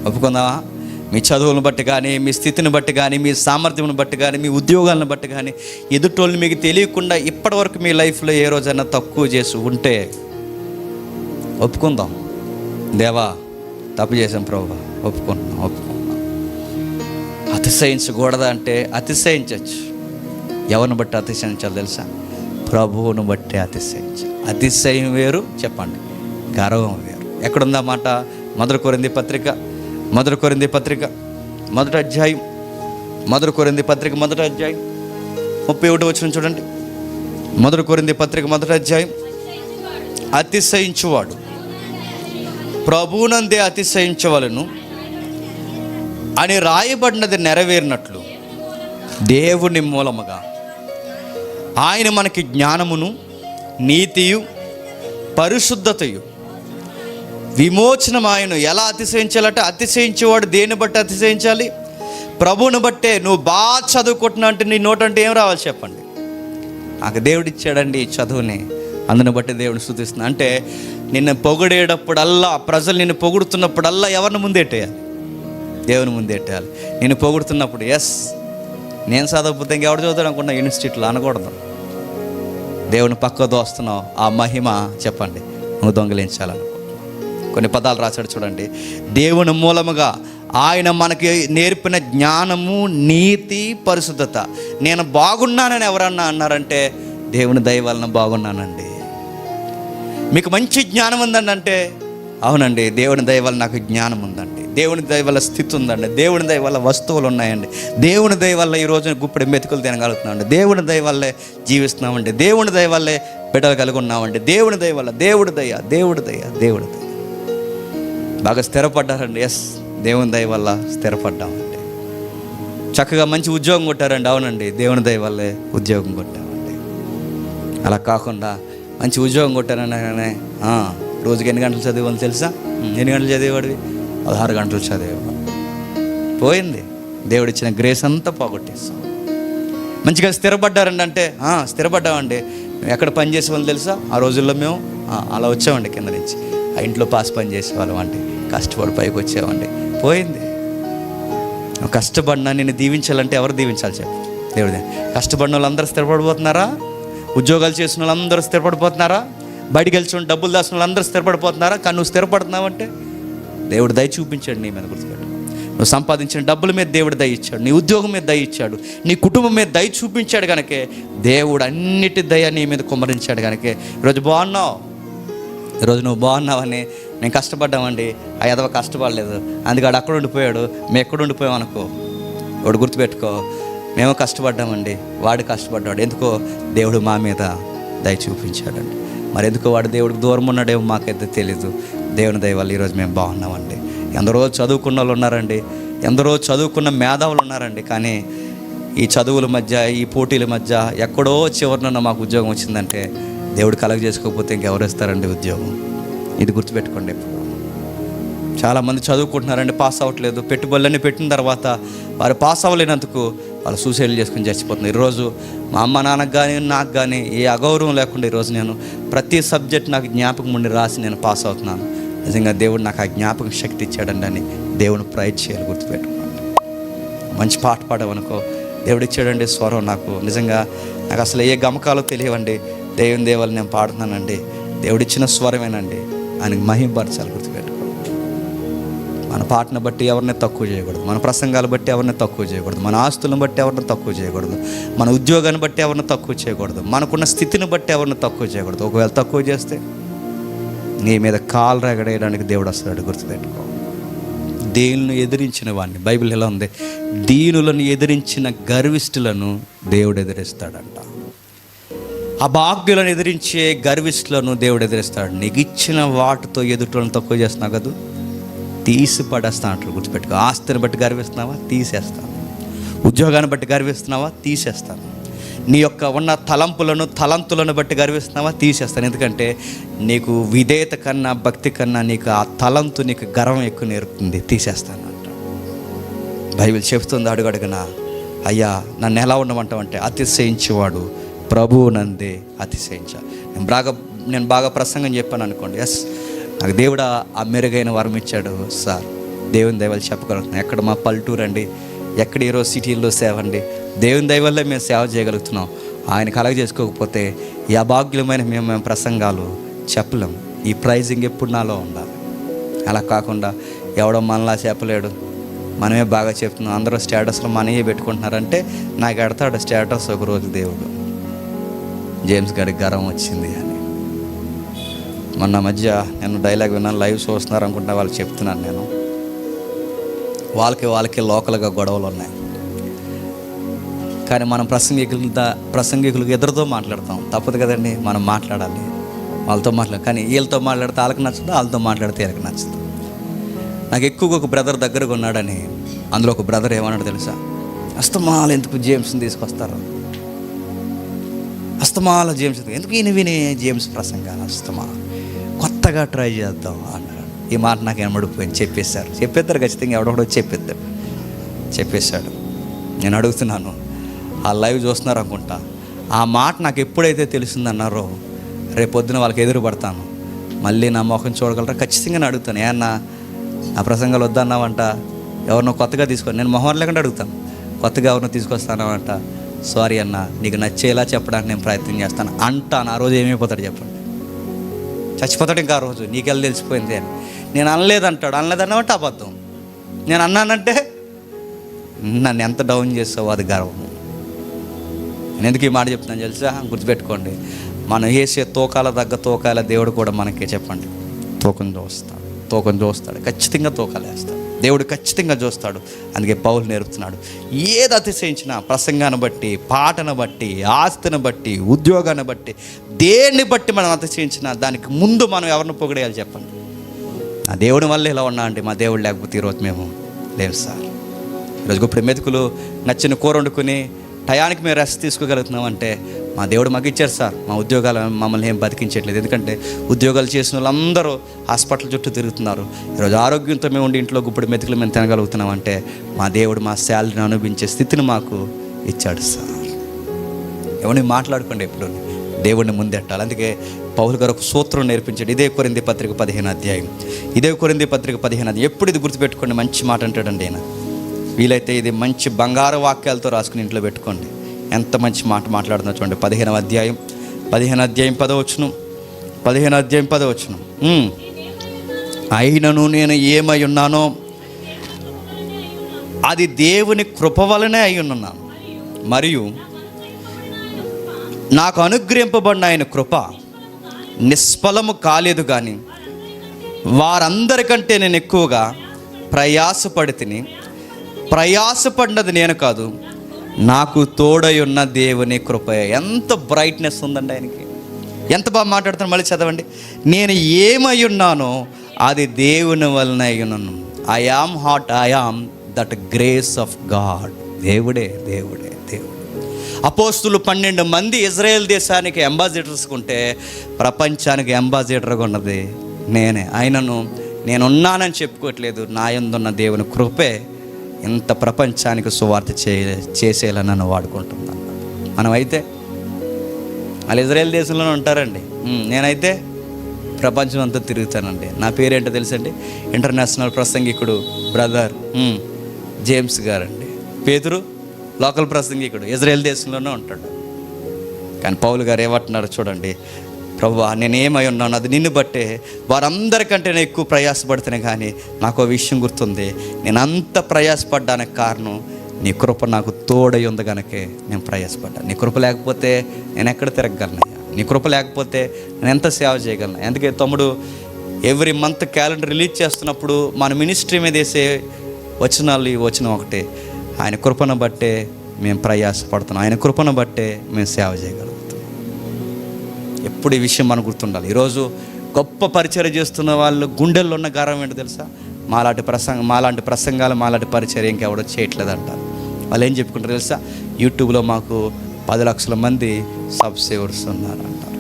ఒప్పుకుందామా? మీ చదువులను బట్టి కానీ, మీ స్థితిని బట్టి కానీ, మీ సామర్థ్యం బట్టి కానీ, మీ ఉద్యోగాలను బట్టి కానీ, ఎదుటోళ్ళు మీకు తెలియకుండా ఇప్పటివరకు మీ లైఫ్లో ఏ రోజైనా తక్కువ చేసి ఉంటే ఒప్పుకుందాం. దేవా తప్పు చేసాం ప్రభువా, ఒప్పుకుంటున్నాం. అతిశయించకూడదా అంటే అతిశయించవచ్చు. ఎవరిని బట్టి అతిశయించాలి తెలుసా? ప్రభువును బట్టి అతిశయించాలి. అతిశయం వేరు, చెప్పండి, గర్వం వేరు. ఎక్కడుందా మాట? మొదటి కొరింథీ పత్రిక మొదటి అధ్యాయం, మొదటి కొరింథీ పత్రిక మొదటి అధ్యాయం 31 వచనం చూడండి. మొదటి కొరింథీ పత్రిక మొదటి అధ్యాయం. అతిశయించువాడు ప్రభువునందే అతిశయించవలెను అని రాయబడినది నెరవేరినట్లు దేవుని మూలముగా ఆయన మనకి జ్ఞానమును, నీతియు, పరిశుద్ధతయు, విమోచనమాయను. ఎలా అతిశయించాలంటే అతిశయించేవాడు దేన్ని బట్టి అతిశయించాలి? ప్రభువుని బట్టే. నువ్వు బాగా చదువుకుంటున్నా అంటే నీ నోటంటే ఏం రావాలి చెప్పండి? నాకు దేవుడు ఇచ్చాడండి ఈ చదువుని, అందుని బట్టి దేవుని స్తుతిస్తున్నా అంటే నిన్ను పొగిడేటప్పుడల్లా, ప్రజలు నిన్ను పొగుడుతున్నప్పుడల్లా ఎవరిని ముందెట్టేయాలి? దేవుని ముందెట్టేయాలి. నేను పొగుడుతున్నప్పుడు ఎస్ నేను చదవకపోతే ఇంకెవడు చదువుతాడు అనుకున్నా యూనివర్సిటీలో అనకూడదు. దేవుని పక్క దోస్తున్నావు, ఆ మహిమ చెప్పండి నువ్వు దొంగిలించాలను. కొన్ని పదాలు రాశాడు చూడండి. దేవుని మూలముగా ఆయన మనకి నేర్పిన జ్ఞానము, నీతి, పరిశుద్ధత. నేను బాగున్నానని ఎవరన్నా అన్నారంటే దేవుని దయ వలన బాగున్నానండి. మీకు మంచి జ్ఞానం ఉందండి అంటే అవునండి దేవుని దయ వల్ల నాకు జ్ఞానం ఉందండి, దేవుని దయ వల్ల స్థితి ఉందండి, దేవుని దయ వల్ల వస్తువులు ఉన్నాయండి, దేవుని దయ వల్ల ఈ రోజున గుప్పెడు మెతుకులు తినగలుగుతున్నామండి, దేవుని దయ వల్లే జీవిస్తున్నామండి, దేవుని దయ వల్లే బిడ్డలు కలిగి ఉన్నామండి, దేవుని దయ వల్ల. దేవుడి దయ, దేవుడి దయ, దేవుడి దయ. బాగా స్థిరపడ్డారండి. ఎస్ దేవుని దయ వల్ల స్థిరపడ్డామండి. చక్కగా మంచి ఉద్యోగం కొట్టారండి. అవునండి దేవుని దయ వల్లే ఉద్యోగం కొట్టామండి. అలా కాకుండా మంచి ఉద్యోగం కొట్టారనగానే రోజుకి ఎన్ని గంటలు చదివాళ్ళు తెలుసా? ఎన్ని గంటలు చదివేవాడివి? 16 గంటలు చదివేవాడు. పోయింది, దేవుడిచ్చిన గ్రేస్ అంతా పోగొట్టేస్తాం. మంచిగా స్థిరపడ్డారండి అంటే స్థిరపడ్డామండి. మేము ఎక్కడ పని చేసేవాళ్ళు తెలుసా? ఆ రోజుల్లో మేము అలా వచ్చామండి, కింద నుంచి ఆ ఇంట్లో పాస్ పని చేసేవాళ్ళం అండి, కష్టపడి పైకి వచ్చామండి. పోయింది. కష్టపడినా నేను దీవించాలంటే ఎవరు దీవించాలి చెప్పు? దేవుడే. కష్టపడిన వాళ్ళందరూ స్థిరపడిపోతున్నారా? ఉద్యోగాలు చేసిన వాళ్ళందరూ స్థిరపడిపోతున్నారా? బయటికి వెళ్ళి డబ్బులు దాచిన వాళ్ళందరూ స్థిరపడిపోతున్నారా? కానీ నువ్వు స్థిరపడుతున్నావంటే దేవుడు దయ చూపించాడు నీ మీద. గుర్తుపెట్టు, నువ్వు సంపాదించిన డబ్బుల మీద దేవుడు దయ ఇచ్చాడు, నీ ఉద్యోగం మీద దయ ఇచ్చాడు, నీ కుటుంబం మీద దయ చూపించాడు కనుకే దేవుడు అన్నిటి దయ నీ మీద కుమ్మరించాడు కనుకే ఈరోజు బాగున్నావు. ఈరోజు నువ్వు బాగున్నావని నేను కష్టపడ్డామండి, ఆ ఎదవ కష్టపడలేదు, అందుకడు అక్కడ ఉండిపోయాడు, మేము ఎక్కడ ఉండిపోయాం అనుకో. వాడు గుర్తుపెట్టుకో, మేము కష్టపడ్డామండి, వాడు కష్టపడ్డాడు. ఎందుకో దేవుడు మా మీద దయ చూపించాడండి. మరి ఎందుకో వాడు దేవుడికి దూరం ఉన్నాడేమో మాకైతే తెలీదు. దేవుని దయ వల్ల ఈరోజు మేము బాగున్నామండి. ఎందరో చదువుకున్న వాళ్ళు ఉన్నారండి, ఎందరో చదువుకున్న మేధావులు ఉన్నారండి, కానీ ఈ చదువుల మధ్య, ఈ పోటీల మధ్య ఎక్కడో చివరిన మాకు ఉద్యోగం వచ్చిందంటే దేవుడు కలగ చేసుకోకపోతే ఇంకెవరు ఇస్తారండి ఉద్యోగం? ఇది గుర్తుపెట్టుకోండి. చాలామంది చదువుకుంటున్నారండి, పాస్ అవ్వట్లేదు. పెట్టుబడులన్నీ పెట్టిన తర్వాత వారు పాస్ అవ్వలేనందుకు వాళ్ళు సూసైడ్లు చేసుకుని చచ్చిపోతున్నారు. ఈరోజు మా అమ్మ నాన్నకు కానీ నాకు కానీ ఏ అగౌరవం లేకుండా ఈరోజు నేను ప్రతి సబ్జెక్ట్ నాకు జ్ఞాపకం ఉండి రాసి నేను పాస్ అవుతున్నాను. నిజంగా దేవుడు నాకు ఆ జ్ఞాపకం శక్తి ఇచ్చాడండి అని దేవుని ప్రైజ్ చేయాలి. గుర్తుపెట్టుకోండి. మంచి పాట పాడవనుకో, దేవుడు ఇచ్చాడండి స్వరం. నాకు అసలు ఏ గమకాలో తెలియవండి, దేవుని దేవాలు నేను పాడుతున్నానండి, దేవుడిచ్చిన స్వరమేనండి, ఆయనకు మహిమపరచాలి. గుర్తుపెట్టుకోండి. మన పాటను బట్టి ఎవరిని తక్కువ చేయకూడదు, మన ప్రసంగాలు బట్టి ఎవరిని తక్కువ చేయకూడదు, మన ఆస్తులను బట్టి ఎవరిని తక్కువ చేయకూడదు, మన ఉద్యోగాన్ని బట్టి ఎవరిని తక్కువ చేయకూడదు, మనకున్న స్థితిని బట్టి ఎవరిని తక్కువ చేయకూడదు. ఒకవేళ తక్కువ చేస్తే నీ మీద కాలు రగడేయడానికి దేవుడు వస్తాడు. గుర్తుపెట్టుకో. దీనులను ఎదిరించిన వాడిని, బైబిల్ ఎలా ఉంది, దీనులను ఎదిరించిన గర్విష్ఠులను దేవుడు ఎదిరిస్తాడంట. అభాగ్యులను ఎదిరించే గర్విష్ఠులను దేవుడు ఎదిరిస్తాడు. నీకు ఇచ్చిన వాటితో ఎదుటలను తక్కువ చేస్తున్నావు కదా, తీసి పడేస్తా అంటారు. గుర్తుపెట్టుకో. ఆస్తిని బట్టి గర్విస్తున్నావా, తీసేస్తాను. ఉద్యోగాన్ని బట్టి గర్విస్తున్నావా, తీసేస్తాను. నీ యొక్క ఉన్న తలంతులను బట్టి గర్విస్తున్నావా, తీసేస్తాను. ఎందుకంటే నీకు విధేయత కన్నా, భక్తి కన్నా నీకు ఆ తలంతు, నీకు గర్వం ఎక్కువ నేర్పుతుంది, తీసేస్తాను అంట. బైబిల్ చెప్తుంది అడుగడుగునా, అయ్యా నన్ను ఎలా ఉండమంటావంటే, అతిశయించేవాడు ప్రభువు నందే అతిశయించా. నేను బాగా ప్రసంగం చెప్పాను అనుకోండి, ఎస్ నాకు దేవుడు ఆ మెరుగైన వరం ఇచ్చాడు సార్, దేవుని దయవల్ల చెప్పగలుగుతున్నాం. ఎక్కడ మా పల్లెటూరు అండి, ఎక్కడ ఈరోజు సిటీల్లో సేవ అండి, దేవుని దయవల్లే మేము సేవ చేయగలుగుతున్నాం. ఆయన కలగ చేసుకోకపోతే ఈ అభాగ్యులమైన మేము ప్రసంగాలు చెప్పలేం. ఈ ప్రైజింగ్ ఎప్పుడు నాలో ఉండాలి. అలా కాకుండా ఎవడో మనలా చెప్పలేడు, మనమే బాగా చెప్తున్నాం, అందరూ స్టేటస్లో మనయే పెట్టుకుంటున్నారంటే నాకు ఎడతాడు స్టేటస్ ఒకరోజు దేవుడు. జేమ్స్ గారికి గర్వం వచ్చింది అని మొన్న మధ్య నేను డైలాగ్ విన్నాను, లైవ్ చూస్తున్నారు అనుకుంటా, వాళ్ళు చెప్తున్నాను నేను, వాళ్ళకి లోకల్గా గొడవలు ఉన్నాయి. కానీ మనం ప్రసంగికులకు ఎదురుతో మాట్లాడతాం, తప్పదు కదండి, మనం మాట్లాడాలి, వాళ్ళతో కానీ వీళ్ళతో మాట్లాడితే వాళ్ళకి నచ్చదు, వాళ్ళతో మాట్లాడితే వీళ్ళకి నచ్చదు. నాకు ఎక్కువగా ఒక బ్రదర్ దగ్గరగా ఉన్నాడని, అందులో ఒక బ్రదర్ ఏమన్నాడు తెలుసా, అస్తమాలు ఎందుకు జేమ్స్ని తీసుకొస్తారు, అస్తమాల జేమ్స్ ఎందుకు విని జేమ్స్ ప్రసంగాలు అస్తమా, కొత్తగా ట్రై చేద్దాం అన్నాడు. ఈ మాట నాకు ఏమడిపోయింది, చెప్పేస్తారు ఖచ్చితంగా, ఎవడొకడో చెప్పేశాడు. నేను అడుగుతున్నాను, ఆ లైవ్ చూస్తున్నారు అనుకుంటా, ఆ మాట నాకు ఎప్పుడైతే తెలిసిందన్నారో రేపొద్దున వాళ్ళకి ఎదురు పడతాను, మళ్ళీ నా ముఖం చూడగలరా ఖచ్చితంగా నేను అడుగుతాను, ఏమన్నా ఆ ప్రసంగాలు వద్దన్నావంట, ఎవరినో కొత్తగా తీసుకొని, నేను మొహం లేకుండా అడుగుతాను, కొత్తగా ఎవరినో తీసుకొస్తానావంట, సారీ అన్న, నీకు నచ్చేలా చెప్పడానికి నేను ప్రయత్నం చేస్తాను అంటాను. ఆ రోజు ఏమైపోతాడు చెప్పండి, చచ్చిపోతాడు ఇంకా ఆ రోజు, నీకెళ్ళి తెలిసిపోయింది అని. నేను అనలేదంటాడు, అనలేదన్నామంటే అబద్ధం, నేను అన్నానంటే నన్ను ఎంత డౌన్ చేస్తావో అది గర్వం. నేను ఎందుకు ఈ మాట చెప్తున్నాను తెలుసా, గుర్తుపెట్టుకోండి, మనం వేసే తూకాల తోకాల దేవుడు కూడా మనకే చెప్పండి తూకం చూస్తాడు, ఖచ్చితంగా తూకాలు వేస్తాడు దేవుడు, ఖచ్చితంగా చూస్తాడు. అందుకే పౌలు నేర్పుతున్నాడు, ఏది అతిశయించినా ప్రసంగాన్ని బట్టి, పాటను బట్టి, ఆస్తిని బట్టి, ఉద్యోగాన్ని బట్టి, దేన్ని బట్టి మనం అతిశయించినా దానికి ముందు మనం ఎవరిని పొగిడేయాలి చెప్పండి. నా దేవుడి వల్ల ఇలా ఉన్నా అండి, మా దేవుడు లేకపోతే ఈరోజు మేము లేవు సార్. ఈరోజు ఇప్పుడు మెతుకులు నచ్చిన కూర వండుకుని టయానికి మేము రెస్ట్ తీసుకోగలుగుతున్నాం అంటే మా దేవుడు మాకు ఇచ్చారు సార్. మా ఉద్యోగాలు మమ్మల్ని ఏం బతికించట్లేదు, ఎందుకంటే ఉద్యోగాలు చేసిన వాళ్ళందరూ హాస్పిటల్ చుట్టూ తిరుగుతున్నారు. ఈరోజు ఆరోగ్యంతో మేము ఉండి ఇంట్లో ఇప్పుడు మెతుకులు మేము తినగలుగుతున్నాం అంటే మా దేవుడు మా శాలరీని అనుభవించే స్థితిని మాకు ఇచ్చాడు సార్. ఎవరిని మాట్లాడుకోండి, ఎప్పుడు దేవుడిని ముందెట్టాలి. అందుకే పౌలు గారు ఒక సూత్రం నేర్పించాడు. ఇదే కొరింథీ పత్రిక 15వ అధ్యాయం, ఎప్పుడు ఇది గుర్తుపెట్టుకోండి, మంచి మాట అంటాడండి ఆయన. వీలైతే ఇది మంచి బంగారు వాక్యాలతో రాసుకుని ఇంట్లో పెట్టుకోండి, ఎంత మంచి మాట మాట్లాడుతున్నా చూడండి. 15వ అధ్యాయం 10 అయినను నేను ఏమై ఉన్నానో అది దేవుని కృప వలనే అయి ఉన్నాను, మరియు నాకు అనుగ్రహింపబడిన ఆయన కృప నిష్ఫలము కాలేదు, కానీ వారందరికంటే నేను ఎక్కువగా ప్రయాసపడినది నేను కాదు, నాకు తోడై ఉన్న దేవుని కృప. ఎంత బ్రైట్నెస్ ఉందండి ఆయనకి, ఎంత బాగా మాట్లాడుతాను. మళ్ళీ చదవండి, నేను ఏమై ఉన్నానో అది దేవుని వలన అయి ఉన్నాను. I am that grace of God. దేవుడే దేవుడే దేవుడు. అపోస్తులు 12 మంది ఇజ్రాయెల్ దేశానికి అంబాసిడర్స్ ఉంటే ప్రపంచానికి అంబాసిడర్గా ఉన్నది నేనే. ఆయనను నేనున్నానని చెప్పుకోవట్లేదు, నా యందున్న దేవుని కృపే ఇంత ప్రపంచానికి సువార్త చేసేలా నన్ను వాడుకుంటున్నాను. మనమైతే వాళ్ళు ఇజ్రాయెల్ దేశంలోనే ఉంటారండి, నేనైతే ప్రపంచం అంతా తిరుగుతానండి. నా పేరేంటో తెలుసండి, ఇంటర్నేషనల్ ప్రసంగికుడు బ్రదర్ జేమ్స్ గారండి. పేతురు లోకల్ ప్రసంగికుడు, ఇజ్రాయెల్ దేశంలోనే ఉంటాడు. కానీ పౌలు గారు ఏమంటున్నారు చూడండి, ప్రభువా నేనేమై ఉన్నాను అది నిన్ను బట్టే, వారందరికంటే నేను ఎక్కువ ప్రయాసపడుతున్నాను. కానీ నాకు ఒక విషయం గుర్తుంది, నేను అంత ప్రయాసపడ్డానికి కారణం నీ కృప నాకు తోడై ఉంది కనుకే నేను ప్రయాసపడ్డాను. నీ కృప లేకపోతే నేను ఎక్కడ తిరగగలనయ్యా, నీ కృప లేకపోతే నేను ఎంత సేవ చేయగలను. అందుకే తమ్ముడు ఎవ్రీ మంత్ క్యాలెండర్ రిలీజ్ చేస్తున్నప్పుడు మన మినిస్ట్రీ మీద వేసే వచనాలు ఈ వచనం ఒకటే, ఆయన కృపను బట్టే మేము ప్రయాసపడుతున్నాం, ఆయన కృపను బట్టే మేము సేవ చేయగలుగుతాం. ఎప్పుడు ఈ విషయం మనకు గుర్తుండాలి. ఈరోజు గొప్ప పరిచర్య చేస్తున్న వాళ్ళు గుండెల్లో ఉన్న గారం ఏంటో తెలుసా, మాలాంటి ప్రసంగాలు మాలాంటి పరిచర్య ఇంకెవడో చేయట్లేదు అంటారు. వాళ్ళు ఏం చెప్పుకుంటారు తెలుసా, యూట్యూబ్లో మాకు 10 లక్షల మంది సబ్స్క్రైబర్స్ ఉన్నారంటారు,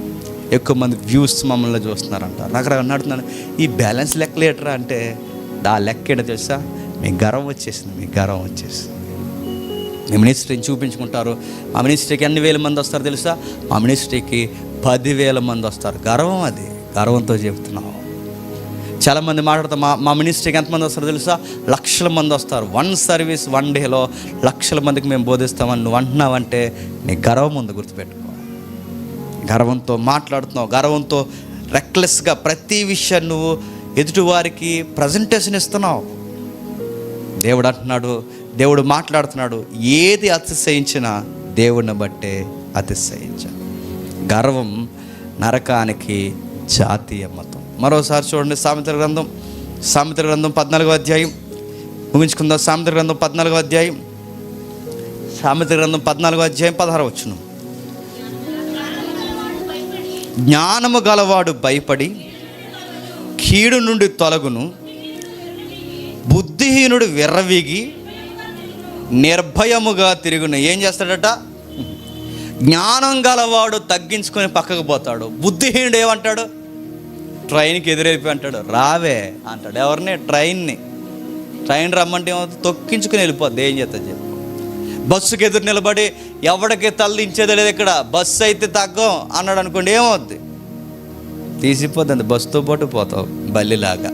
ఎక్కువ మంది వ్యూస్ మమ్మల్ని చూస్తున్నారంటారు. నాకు అన్నాడుతున్నాను, ఈ బ్యాలెన్స్ లెక్కలేటరా అంటే ఆ లెక్క ఏంటో తెలుసా, మీకు గర్వం వచ్చేసింది, మీకు గర్వం వచ్చేసింది. మీ మినిస్ట్రీని చూపించుకుంటారు, మా మినిస్ట్రీకి ఎన్ని వేల మంది వస్తారు తెలుసా, మా మినిస్ట్రీకి 10,000 మంది వస్తారు. గర్వం, అది గర్వంతో చెప్తున్నాం. చాలామంది మాట్లాడతారు, మా మినిస్ట్రీకి ఎంతమంది వస్తారో తెలుసా, లక్షల మంది వస్తారు. 1 సర్వీస్ 1 డేలో లక్షల మందికి మేము బోధిస్తామని నువ్వు అంటున్నావంటే నీ గర్వం ఉంది, గుర్తుపెట్టుకో. గర్వంతో మాట్లాడుతున్నావు, గర్వంతో రెక్లెస్గా ప్రతి విషయం నువ్వు ఎదుటివారికి ప్రజెంటేషన్ ఇస్తున్నావు. దేవుడు అంటున్నాడు, దేవుడు మాట్లాడుతున్నాడు, ఏది అతిశయించినా దేవుడిని బట్టే అతిశయించాలి. గర్వం నరకానికి జాతీయ మతం. మరోసారి చూడండి, సామెతల గ్రంథం 14వ అధ్యాయం ముగించుకుందాం. సామెతల గ్రంథం 14వ అధ్యాయం 16వ వచనం. జ్ఞానము గలవాడు భయపడి కీడు నుండి తొలగును, బుద్ధిహీనుడు విర్రవీగి నిర్భయముగా తిరుగును. ఏం చేస్తాడట, జ్ఞానం గలవాడు తగ్గించుకొని పక్కకు పోతాడు, బుద్ధిహీనుడు ఏమంటాడు, ట్రైన్కి ఎదురైపోయి అంటాడు, రావే అంటాడు. ఎవరిని, ట్రైన్ రమ్మంటే ఏమవుతుంది, తొక్కించుకుని వెళ్ళిపోద్ది. ఏం చేస్తుంది చెప్పు, బస్సుకి ఎదురు నిలబడి ఎవడికి తల్లించేది లేదు, ఇక్కడ బస్సు అయితే తగ్గం అన్నాడు అనుకోండి, ఏమవుద్ది, తీసిపోద్ది. అంత బస్సుతో పాటు పోతావు బల్లిలాగా.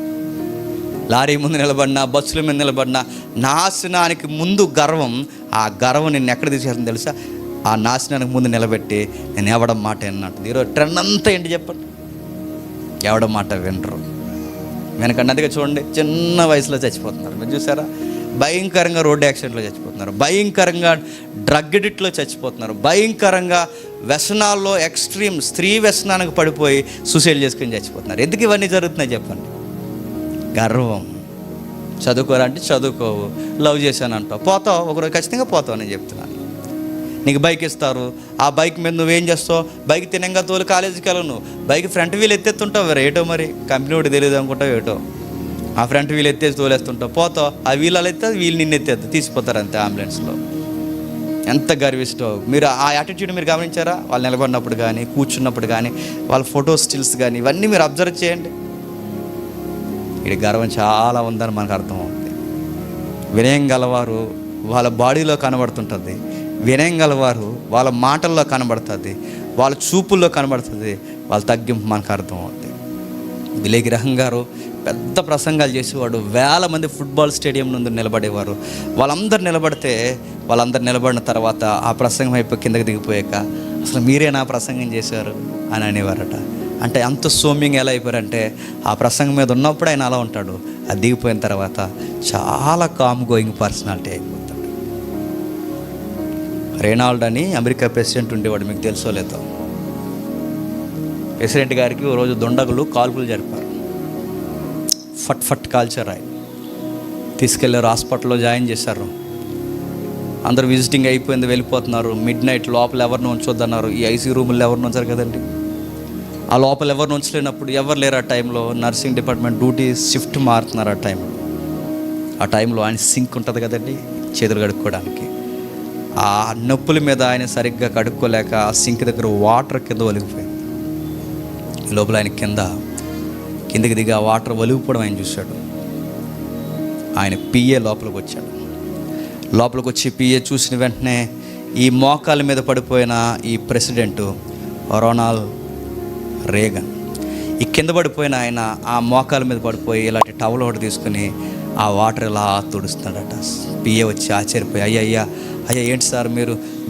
లారీ ముందు నిలబడినా, బస్సుల మీద నిలబడినా నాశనానికి ముందు గర్వం, ఆ గర్వం నిన్ను ఎక్కడ తీసుకెళ్తుంది తెలుసా, ఆ నాశనానికి ముందు నిలబెట్టి నేను ఎవడం మాట విన్నట్టు. ఈరోజు ట్రెండ్ అంతా ఏంటి చెప్పండి, ఎవడం మాట వినరు. వెనకన్నదిగా చూడండి, చిన్న వయసులో చచ్చిపోతున్నారు. మీరు చూసారా, భయంకరంగా రోడ్డు యాక్సిడెంట్లో చచ్చిపోతున్నారు, భయంకరంగా డ్రగ్ ఎడిక్ట్లో చచ్చిపోతున్నారు, భయంకరంగా వ్యసనాల్లో ఎక్స్ట్రీమ్ స్త్రీ వ్యసనానికి పడిపోయి సూసైడ్ చేసుకుని చచ్చిపోతున్నారు. ఎందుకు ఇవన్నీ జరుగుతున్నాయి చెప్పండి, గర్వం. చదువుకోవాలంటే చదువుకోవు, లవ్ చేశాను అంటావు, పోతావు, ఒకరోజు ఖచ్చితంగా పోతావు. నేను చెప్తున్నాను, నీకు బైక్ ఇస్తారు, ఆ బైక్ మీద నువ్వేం చేస్తావు, బైక్ తినంగా తోలు కాలేజీకి వెళ్ళవు, నువ్వు బైక్ ఫ్రంట్ వీల్ ఎత్తేస్తుంటావు, వేరే ఏటో మరి కంపెనీ ఒకటి తెలియదు అనుకుంటావు, ఏటో ఆ ఫ్రంట్ వీల్ ఎత్తేసి తోలేస్తుంటావు, పోతావు, ఆ వీళ్ళు ఎత్తే వీళ్ళు నిన్ను ఎత్తేది తీసిపోతారు అంతే అంబులెన్స్లో. ఎంత గర్విస్తావు. మీరు ఆ యాటిట్యూడ్ మీరు గమనించారా, వాళ్ళు నిలబడినప్పుడు కానీ కూర్చున్నప్పుడు కానీ వాళ్ళ ఫోటో స్టిల్స్ కానీ ఇవన్నీ మీరు అబ్జర్వ్ చేయండి. ఇది గర్వం చాలా ఉందని మనకు అర్థమవుతుంది. వినయం గలవారు వాళ్ళ బాడీలో కనబడుతుంటుంది, వినయం గలవారు వాళ్ళ మాటల్లో కనబడుతుంది, వాళ్ళ చూపుల్లో కనబడుతుంది, వాళ్ళ తగ్గింపు మనకు అర్థమవుతుంది. విలేగ్రహం గారు పెద్ద ప్రసంగాలు చేసేవాడు, 1000 మంది ఫుట్బాల్ స్టేడియం ముందు నిలబడేవారు. వాళ్ళందరూ నిలబడిన తర్వాత ఆ ప్రసంగం అయిపోయి కిందకి దిగిపోయాక అసలు మీరే నా ప్రసంగం చేశారు అని అనేవారట. అంటే అంత సౌమ్యంగా ఎలా అయిపోయారంటే, ఆ ప్రసంగం మీద ఉన్నప్పుడు ఆయన అలా ఉంటాడు, అది దిగిపోయిన తర్వాత చాలా కామ్ గోయింగ్ పర్సనాలిటీ అయిపోతాడు. రెనాల్డ్ అని అమెరికా ప్రెసిడెంట్ ఉండేవాడు, మీకు తెలుసో లేదో. ప్రెసిడెంట్ గారికి ఓ రోజు దుండగులు కాల్పులు జరిపారు, ఫట్ కాల్చారు. ఆయన తీసుకెళ్ళారు, హాస్పిటల్లో జాయిన్ చేశారు. అందరూ విజిటింగ్ అయిపోయింది, వెళ్ళిపోతున్నారు. మిడ్ నైట్ లోపల ఎవరిని ఉంచొద్దన్నారు, ఈ ఐసీ రూముల్లో ఎవరిని ఉంచారు కదండి, ఆ లోపల ఎవరిని ఉంచలేనప్పుడు ఎవరు లేరు. ఆ టైంలో నర్సింగ్ డిపార్ట్మెంట్ డ్యూటీ షిఫ్ట్ మారుతున్నారు. ఆ ఆ టైంలో ఆయన సింక్ ఉంటుంది కదండి చేతులు కడుక్కోవడానికి. ఆ నొప్పుల మీద ఆయన సరిగ్గా కడుక్కోలేక ఆ సింక్ దగ్గర వాటర్ కింద ఒలిగిపోయింది. లోపల ఆయన కిందకి దిగి ఆ వాటర్ ఒలిగిపోవడం ఆయన చూశాడు. ఆయన పిఏ లోపలికి వచ్చాడు. లోపలికి వచ్చి పిఏ చూసిన వెంటనే ఈ మోకాల మీద పడిపోయిన ఈ ప్రెసిడెంట్ రొనాల్డ్ రేగన్, ఈ కింద పడిపోయిన ఆయన ఆ మోకాల మీద పడిపోయి ఇలాంటి టవల్ ఒకటి తీసుకుని ఆ వాటర్ ఇలా తుడుస్తున్నాడట. పిఏ వచ్చి ఆశ్చర్యపోయి, అయ్యా ఏంటి సార్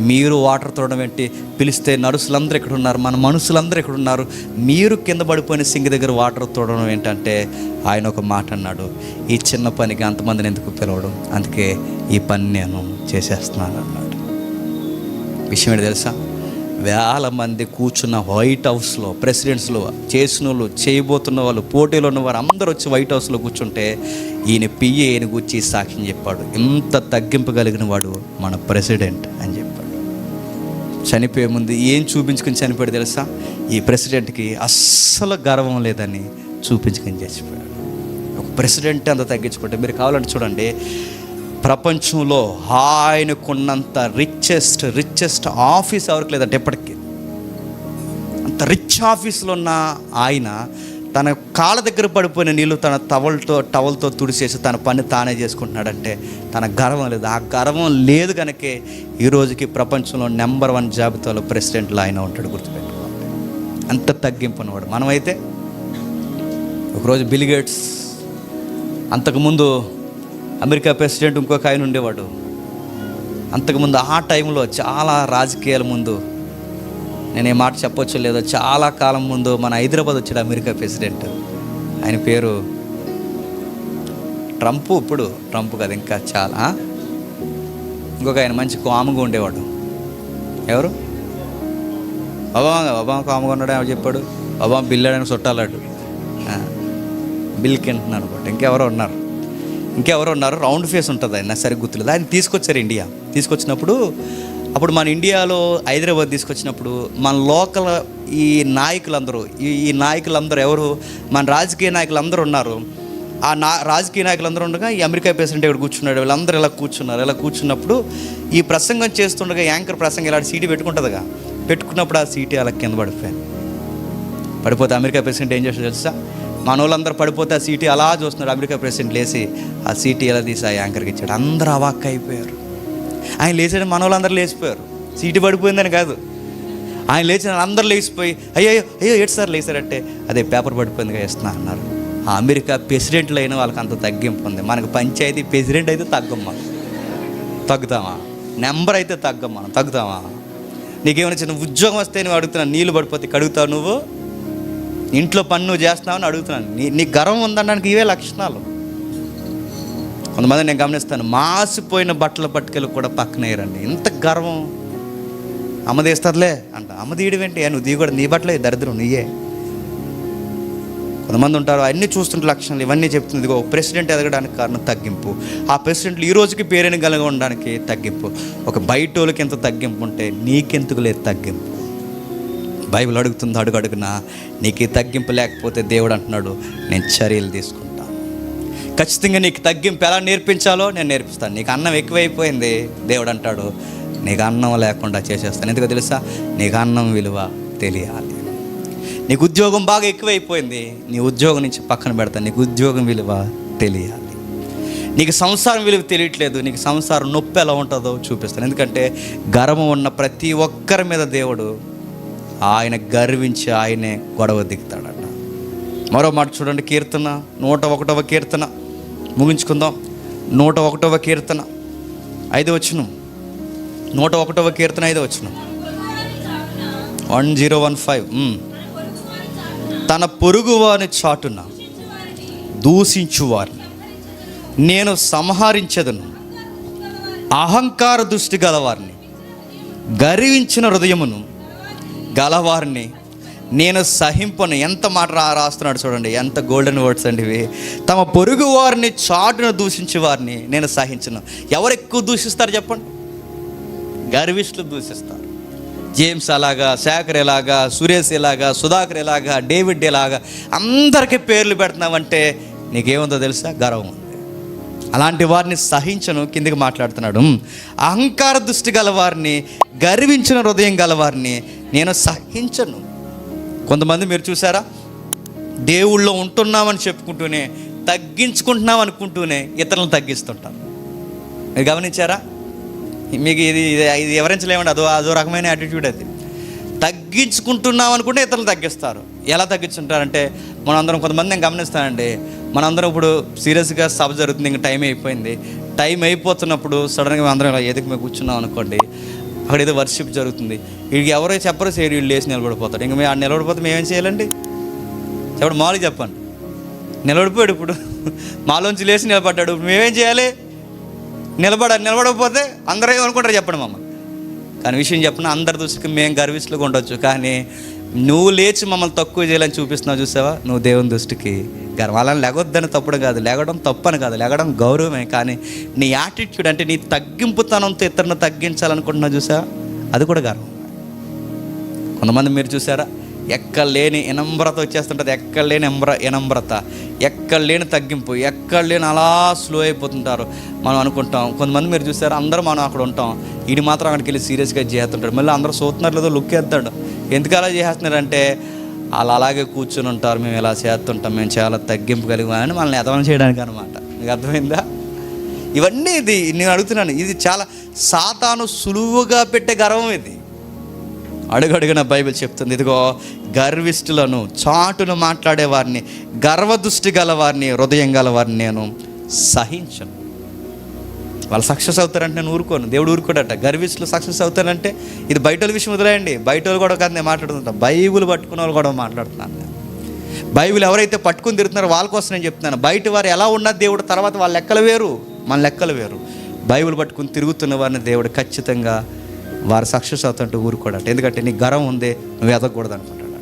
మీరు వాటర్ తోడడం ఏంటి? పిలిస్తే నర్సులందరూ ఇక్కడ ఉన్నారు, మన మనుషులందరూ ఇక్కడ ఉన్నారు, మీరు కింద పడిపోయిన సింక్ దగ్గర వాటర్ తోడడం ఏంటంటే ఆయన ఒక మాట అన్నాడు, ఈ చిన్న పనికి అంతమందిని ఎందుకు పిలవడం, అందుకే ఈ పని నేను చేసేస్తున్నాను అన్నాడు. విషయం ఏంటి తెలుసా? వేల మంది కూర్చున్న వైట్ హౌస్లో ప్రెసిడెంట్స్లో చేసిన వాళ్ళు, చేయబోతున్న వాళ్ళు, పోటీలో ఉన్నవారు అందరూ వచ్చి వైట్ హౌస్లో కూర్చుంటే ఈయన పిఏ ఈయన కూర్చి సాక్ష్యం చెప్పాడు, ఇంత తగ్గింపగలిగిన వాడు మన ప్రెసిడెంట్ అని చెప్పాడు. చనిపోయే ముందు ఏం చూపించుకుని చనిపోయాడు తెలుసా? ఈ ప్రెసిడెంట్కి అస్సలు గర్వం లేదని చూపించుకొని చచ్చిపోయాడు. ఒక ప్రెసిడెంట్ అంత తగ్గించుకుంటే మీరు కావాలంటే చూడండి, ప్రపంచంలో ఆయనకున్నంత రిచెస్ట్ ఆఫీస్ ఎవరికి లేదంటే ఎప్పటికీ. అంత రిచ్ ఆఫీసులో ఉన్న ఆయన తన కాళ్ళ దగ్గర పడిపోయిన నీళ్ళు తన టవల్తో తుడిచేసి తన పని తానే చేసుకుంటున్నాడంటే తన గర్వం లేదు. ఆ గర్వం లేదు కనుకే ఈ రోజుకి ప్రపంచంలో నెంబర్ 1 జాబితాలో ప్రెసిడెంట్లో ఆయన ఉంటాడు. గుర్తుపెట్టుకోండి, అంత తగ్గింపున్నవాడు. మనమైతే ఒకరోజు బిల్ గేట్స్, అంతకుముందు అమెరికా ప్రెసిడెంట్ ఇంకొక ఆయన ఉండేవాడు. అంతకుముందు ఆ టైంలో చాలా రాజకీయాల ముందు, నేను ఏ మాట చెప్పొచ్చో లేదో, చాలా కాలం ముందు మన హైదరాబాద్ వచ్చాడు అమెరికా ప్రెసిడెంట్. ఆయన పేరు ఇప్పుడు ట్రంప్ కదా, ఇంకా చాలా ఇంకొక ఆయన మంచి కాముగా ఉండేవాడు. ఎవరు? ఒబామా కాముగా ఉన్నాడు. ఎవరు చెప్పాడు? ఒబామా బిల్లాడని చుట్టాలాడు, బిల్ క్లింటన్ అనుకోండి. ఇంకెవరో ఉన్నారు. రౌండ్ ఫేస్ ఉంటుంది, ఆయన సరిగ్గా గుర్తులేదు. ఆయన తీసుకొచ్చారు ఇండియా. తీసుకొచ్చినప్పుడు అప్పుడు మన ఇండియాలో హైదరాబాద్ తీసుకొచ్చినప్పుడు మన లోకల్ ఈ నాయకులందరూ ఎవరు? మన రాజకీయ నాయకులందరూ ఉన్నారు. ఆ రాజకీయ నాయకులందరూ ఉండగా ఈ అమెరికా ప్రెసిడెంట్ ఇక్కడ కూర్చున్నాడు. వీళ్ళందరూ ఇలా కూర్చున్నారు. ఇలా కూర్చున్నప్పుడు ఈ ప్రసంగం చేస్తుండగా యాంకర్ ప్రసంగం ఇలాంటి సీటు పెట్టుకుంటుందిగా, పెట్టుకున్నప్పుడు ఆ సీటు అలా కింద పడిపోతే అమెరికా ప్రెసిడెంట్ ఏం చేస్తాడు తెలుసా? మన వాళ్ళందరూ పడిపోతే ఆ సీటు అలా చూస్తున్నాడు. అమెరికా ప్రెసిడెంట్ లేచి ఆ సీటు ఎలా తీసి ఆ యాంకర్కి ఇచ్చాడు. అందరూ అవాక్క అయిపోయారు. ఆయన లేచాడు, మన వాళ్ళందరూ లేచిపోయారు. సీటు పడిపోయిందని కాదు, ఆయన లేచిన అందరూ లేచిపోయి అయ్యో ఏడు సార్ లేచారంటే అదే పేపర్ పడిపోయిందిగా వేస్తున్నా అన్నారు. ఆ అమెరికా ప్రెసిడెంట్లు అయిన వాళ్ళకి అంత తగ్గింపు ఉంది. మనకు పంచాయతీ ప్రెసిడెంట్ అయితే తగ్గుతామా? నెంబర్ అయితే తగ్గుతామా? నీకేమైనా చిన్న ఉద్యోగం వస్తే నువ్వు అడుగుతున్నాను, నీళ్ళు పడిపోతే కడుగుతావు, నువ్వు ఇంట్లో పని నువ్వు చేస్తున్నావని అడుగుతున్నాను. నీ గర్వం ఉందనడానికి ఇవే లక్షణాలు. కొంతమంది నేను గమనిస్తాను, మాసిపోయిన బట్టల పట్టుకెళ్ళి కూడా పక్కన వేయరండి. ఇంత గర్వం. అమ్మ తీస్తుందిలే అంట. అమ్మ తీయడం ఏంటి? నువ్వు దిగి కూడా నీ బట్టలే దరిద్రం నీయే. కొంతమంది ఉంటారు, అన్నీ చూస్తుంటే లక్షణాలు ఇవన్నీ చెప్తుంది. ఇదిగో ప్రెసిడెంట్ ఎదగడానికి కారణం తగ్గింపు. ఆ ప్రెసిడెంట్లు ఈ రోజుకి పేరుని కలిగి ఉండడానికి తగ్గింపు. ఒక బయట వాళ్ళకి ఎంత తగ్గింపు ఉంటే నీకెందుకు లేదు తగ్గింపు? బైబిల్ అడుగుతుంది అడుగున, నీకు ఈ తగ్గింపు లేకపోతే దేవుడు అంటున్నాడు నేను చర్యలు తీసుకుంటాను. ఖచ్చితంగా నీకు తగ్గింపు ఎలా నేర్పించాలో నేను నేర్పిస్తాను. నీకు అన్నం ఎక్కువైపోయింది, దేవుడు అంటాడు నీకు అన్నం లేకుండా చేసేస్తాను. ఎందుకో తెలుసా? నీకు అన్నం విలువ తెలియాలి. నీకు ఉద్యోగం బాగా ఎక్కువైపోయింది, నీ ఉద్యోగం నుంచి పక్కన పెడతాను. నీకు ఉద్యోగం విలువ తెలియాలి. నీకు సంసారం విలువ తెలియట్లేదు, నీకు సంసారం నొప్పి ఎలా ఉంటుందో చూపిస్తాను. ఎందుకంటే గర్వం ఉన్న ప్రతి ఒక్కరి మీద దేవుడు ఆయన గర్వించి ఆయనే గొడవ దిగుతాడట. మరో మాట చూడండి, కీర్తన 101వ కీర్తన ముగించుకుందాం. 101వ కీర్తన 5వ వచనం. 101వ కీర్తన 5వ వచనం. 1015. తన పొరుగువాని చాటున దూషించువారిని నేను సంహరించెదను. అహంకార దృష్టి గలవారిని, గర్వించిన హృదయమును గలవారిని నేను సహింపను. ఎంత మాట రాస్తున్నాడు చూడండి, ఎంత గోల్డెన్ వర్డ్స్ అండి ఇవి. తమ పొరుగు వారిని చాటున దూషించే వారిని నేను సహించను. ఎవరు ఎక్కువ దూషిస్తారు చెప్పండి? గర్విష్ఠులు దూషిస్తారు. జేమ్స్ అలాగా, శేఖర్ ఎలాగా, సురేష్ ఎలాగా, సుధాకర్ ఎలాగా, డేవిడ్ ఎలాగా అందరికీ పేర్లు పెడుతున్నావంటే నీకేముందో తెలుసా? గర్వం ఉంది. అలాంటి వారిని సహించను. కిందికి మాట్లాడుతున్నాడు, అహంకార దృష్టి గలవారిని, గర్వించిన హృదయం గలవారిని నేను సహించను. కొంతమంది మీరు చూసారా, దేవుళ్ళో ఉంటున్నామని చెప్పుకుంటూనే తగ్గించుకుంటున్నాం అనుకుంటూనే ఇతరులను తగ్గిస్తుంటారు. మీరు గమనించారా? మీకు ఇది వివరించలేమండి. అదో రకమైన యాటిట్యూడ్ అది. తగ్గించుకుంటున్నాం అనుకుంటే ఇతరులు తగ్గిస్తారు. ఎలా తగ్గించుంటారంటే, మనందరం, కొంతమంది నేను గమనిస్తానండి, మనందరం ఇప్పుడు సీరియస్గా సభ జరుగుతుంది, ఇంకా టైం అయిపోయింది. టైం అయిపోతున్నప్పుడు సడన్గా అందరం ఇలా ఎదుగు మేము కూర్చున్నాం అనుకోండి, అక్కడ ఏదో వర్షిప్ జరుగుతుంది, వీడికి ఎవరో చెప్పరు, సేరు వీళ్ళు లేచి నిలబడిపోతాడు. ఇంకా మేము ఆ నిలబడిపోతే మేమేం చేయాలండి చెప్పండి? మామూలుగా చెప్పండి. నిలబడిపోయాడు, ఇప్పుడు మాలోంచి లేచి నిలబడ్డాడు, ఇప్పుడు మేమేం చేయాలి? నిలబడకపోతే అందరూ ఏమనుకుంటారు చెప్పండి మమ్మల్ని. కానీ విషయం చెప్పిన, అందరి దృష్టికి మేము గర్విస్తులుగా ఉండొచ్చు, కానీ నువ్వు లేచి మమ్మల్ని తక్కువ చేయాలని చూపిస్తున్నావు చూసావా, నువ్వు దేవుని దృష్టికి గర్వం. అలా లెగొద్దని తప్పుడు కాదు, లెగడం తప్పని కాదు, లెగడం గౌరవమే. కానీ నీ యాటిట్యూడ్ అంటే నీ తగ్గింపుతనంతో ఇతరులను తగ్గించాలనుకుంటున్నావు చూసావా, అది కూడా గర్వం. కొంతమంది మీరు చూసారా, ఎక్కడలేని వినమ్రత వచ్చేస్తుంటుంది, ఎక్కడలేని వినమ్రత, ఎక్కడలేని తగ్గింపు, ఎక్కడలేని అలా స్లో అయిపోతుంటారు. మనం అనుకుంటాం, కొంతమంది మీరు చూసారా, అందరూ మనం అక్కడ ఉంటాం, వీడి మాత్రం అక్కడికి వెళ్ళి సీరియస్గా చేస్తుంటాడు, మళ్ళీ అందరూ చూస్తున్నారు లేదో లుక్ వేస్తాడు. ఎందుకు అలా చేస్తున్నారంటే వాళ్ళు అలాగే కూర్చుని ఉంటారు, మేము ఇలా చేస్తుంటాం, మేము చాలా తగ్గింపు కలిగామని మనల్ని ఎదవనం చేయడానికి అనమాట. మీకు అర్థమైందా? ఇవన్నీ ఇది నేను అడుగుతున్నాను, ఇది చాలా సాతాను సులువుగా పెట్టే గర్వం. ఇది అడుగడుగున బైబిల్ చెప్తుంది, ఇదిగో గర్విష్ఠులను, చాటును మాట్లాడేవారిని, గర్వదృష్టి గలవారిని, హృదయం గలవారిని నేను సహించను. వాళ్ళు సక్సెస్ అవుతారంటే నేను ఊరుకోను, దేవుడు ఊరుకోడట. గర్విష్ఠులు సక్సెస్ అవుతారంటే, ఇది బయట విషయం వదిలేయండి, బయట వాళ్ళు కూడా కాదు నేను మాట్లాడుతుంటా, బైబిల్ పట్టుకున్న వాళ్ళు కూడా మాట్లాడుతున్నాను. బైబిల్ ఎవరైతే పట్టుకుని తిరుగుతున్నారో వాళ్ళ కోసం నేను చెప్తున్నాను. బయట వారు ఎలా ఉన్నది దేవుడు, తర్వాత వాళ్ళ లెక్కలు వేరు, మన లెక్కలు వేరు. బైబిల్ పట్టుకుని తిరుగుతున్న వారిని దేవుడు ఖచ్చితంగా వారు సక్సెస్ అవుతుంటే ఊరుకోడట. ఎందుకంటే నీ గర్వం ఉంది, నువ్వు ఎదగకూడదు అనుకుంటాడట.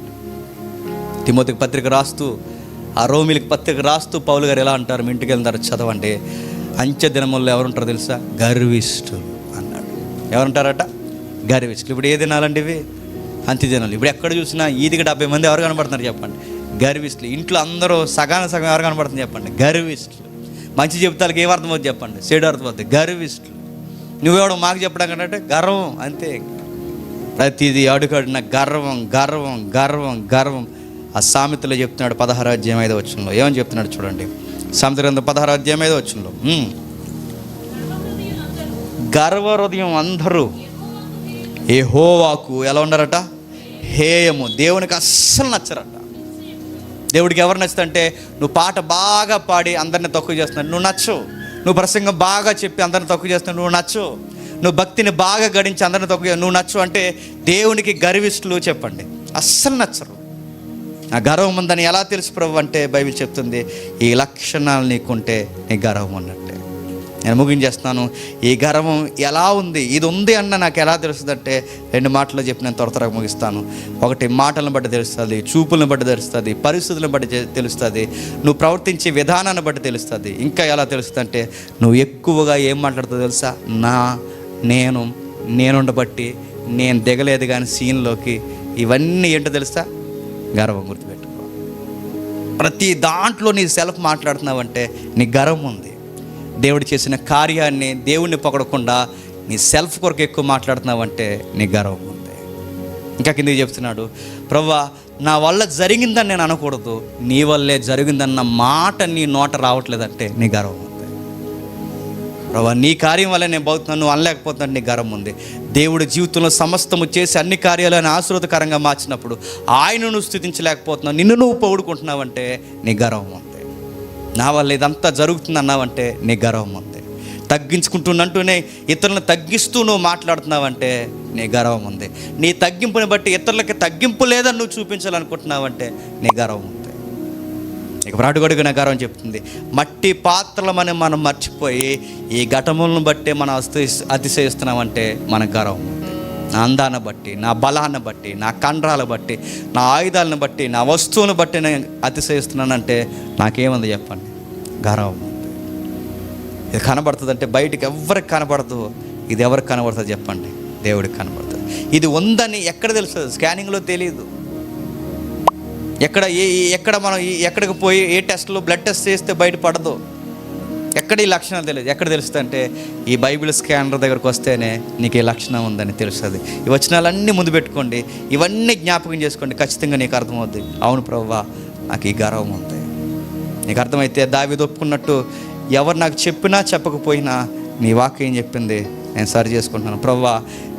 తిమోతికి పత్రిక రాస్తూ, ఆ రోమిలికి పత్రిక రాస్తూ పౌలు గారు ఎలా అంటారు, మీ ఇంటికి వెళ్తారు చదవండి, అంచె దినముల్లో ఎవరుంటారో తెలుసా, గర్విష్ఠులు అన్నాడు. ఎవరుంటారట? గర్విష్ఠులు. ఇప్పుడు ఏ దినాలండి ఇవి? అంత్య దినాలు. ఇప్పుడు ఎక్కడ చూసినా ఈదికి 70 మంది ఎవరు కనబడుతున్నారు చెప్పండి? గర్విష్ఠులు. ఇంట్లో అందరూ సగం ఎవరు కనబడుతుంది చెప్పండి? గర్విష్ఠులు. మంచి చెప్తానికి ఏం అర్థమవుతుంది చెప్పండి? చెడు అర్థమవుతుంది. గర్విష్ఠులు. నువ్వెవడో మాకు చెప్పడం కంటే గర్వం, అంతే. ప్రతిదీ అడుగడిన గర్వం గర్వం గర్వం గర్వం. ఆ సామెతలో చెప్తున్నాడు 16వ అధ్యాయం 5వ వచనంలో. ఏమని చెప్తున్నాడు చూడండి, సామెతల గ్రంథం 16వ అధ్యాయం 5వ వచనంలో, గర్వ హృదయం అందరూ యెహోవాకు ఎలా ఉన్నారట? హేయము. దేవునికి అస్సలు నచ్చరట. దేవుడికి ఎవరు నచ్చుతంటే, నువ్వు పాట బాగా పాడి అందరిని తక్కువ చేస్తున్నాడు, నువ్వు నచ్చవు. నువ్వు ప్రసంగం బాగా చెప్పి అందరిని తక్కువ చేస్తున్నావు, నువ్వు నచ్చు. నువ్వు భక్తిని బాగా గడించి అందరిని తక్కువ, నువ్వు నచ్చు. అంటే దేవునికి గర్విష్ఠులు చెప్పండి అస్సలు నచ్చరు. ఆ గర్వం ఉందని ఎలా తెలుసు ప్రభు అంటే, బైబిల్ చెప్తుంది, ఈ లక్షణాలు నీకుంటే నీ గర్వం ఉన్నట్టే. నేను ముగించేస్తున్నాను. ఈ గర్వం ఎలా ఉంది, ఇది ఉంది అన్న నాకు ఎలా తెలుస్తుంది అంటే, 2 మాటలు చెప్పి నేను త్వరగా ముగిస్తాను. ఒకటి, మాటలను బట్టి తెలుస్తుంది, చూపులను బట్టి తెలుస్తుంది, పరిస్థితులను బట్టి తెలుస్తుంది, నువ్వు ప్రవర్తించే విధానాన్ని బట్టి తెలుస్తుంది. ఇంకా ఎలా తెలుస్తుంది అంటే, నువ్వు ఎక్కువగా ఏం మాట్లాడుతావు తెలుసా, నేనుండబట్టి, నేను దిగలేదు కానీ సీన్లోకి, ఇవన్నీ ఏంటో తెలుసా, గర్వం. గుర్తుపెట్టుకో. ప్రతి దాంట్లో నీ సెల్ఫ్ మాట్లాడుతున్నావంటే నీ గర్వం ఉంది. దేవుడు చేసిన కార్యాన్ని, దేవుణ్ణి పొగడకుండా నీ సెల్ఫ్ కొరకు ఎక్కువ మాట్లాడుతున్నావంటే నీ గర్వం ఉంది. ఇంకా కిందకి చెప్తున్నాడు, ప్రభువా నా వల్ల జరిగిందని నేను అనకూడదు, నీ వల్లే జరిగిందన్న మాట నీ నోట రావట్లేదంటే నీ గర్వం ఉంది. ప్రభువా నీ కార్యం వల్ల నేను బతుకుతున్నాను, నువ్వు అనలేకపోతున్నాను, నీ గర్వం ఉంది. దేవుడి జీవితంలో సమస్తము చేసి అన్ని కార్యాలను ఆశీర్వాదకరంగా మార్చినప్పుడు ఆయనను స్తుతించలేకపోతున్నావు, నిన్ను నువ్వు పొగుడుకుంటున్నావంటే నీ గర్వం ఉంది. నా వల్ల ఇదంతా జరుగుతుంది అన్నావంటే నీ గర్వం ఉంది. తగ్గించుకుంటున్నంటూనే ఇతరులను తగ్గిస్తూ నువ్వు మాట్లాడుతున్నావంటే నీ గర్వం ఉంది. నీ తగ్గింపుని బట్టి ఇతరులకి తగ్గింపు లేదని నువ్వు చూపించాలనుకుంటున్నావంటే నీ గర్వం ఉంది. ఇక ప్రాటుగడుగున గర్వం చెప్తుంది, మట్టి పాత్రలమని మనం మర్చిపోయి ఈ ఘటములను బట్టి మనం అతిశయిస్తున్నామంటే మన గర్వం ఉంది. నా అందాన్ని బట్టి, నా బలాన్ని బట్టి, నా కండరాలను బట్టి, నా ఆయుధాలను బట్టి, నా వస్తువులను బట్టి నేను అతిశయిస్తున్నానంటే నాకేముంది చెప్పండి? గర్వం ఉంది. ఇది కనబడుతుంది అంటే బయటికి ఎవరికి కనబడదు, ఇది ఎవరికి కనబడుతుంది చెప్పండి? దేవుడికి కనబడుతుంది. ఇది ఉందని ఎక్కడ తెలుస్తుంది? స్కానింగ్లో తెలియదు. ఎక్కడ మనం ఎక్కడికి పోయి ఏ టెస్ట్లో బ్లడ్ టెస్ట్ చేస్తే బయటపడదు. ఎక్కడ ఈ లక్షణాలు తెలియదు. ఎక్కడ తెలుస్తుంది అంటే ఈ బైబిల్ స్కానర్ దగ్గరకు వస్తేనే నీకు ఈ లక్షణం ఉందని తెలుస్తుంది. ఈ వచనాలన్నీ ముందు పెట్టుకోండి, ఇవన్నీ జ్ఞాపకం చేసుకోండి, ఖచ్చితంగా నీకు అర్థమవుద్ది. అవును ప్రభువా, నాకు ఈ గర్వం ఉంది. నీకు అర్థమైతే దావీదు ఒప్పుకున్నట్టు ఎవరు నాకు చెప్పినా చెప్పకపోయినా నీ వాక్యం ఏం చెప్పింది నేను సరి చేసుకుంటున్నాను. ప్రభువా,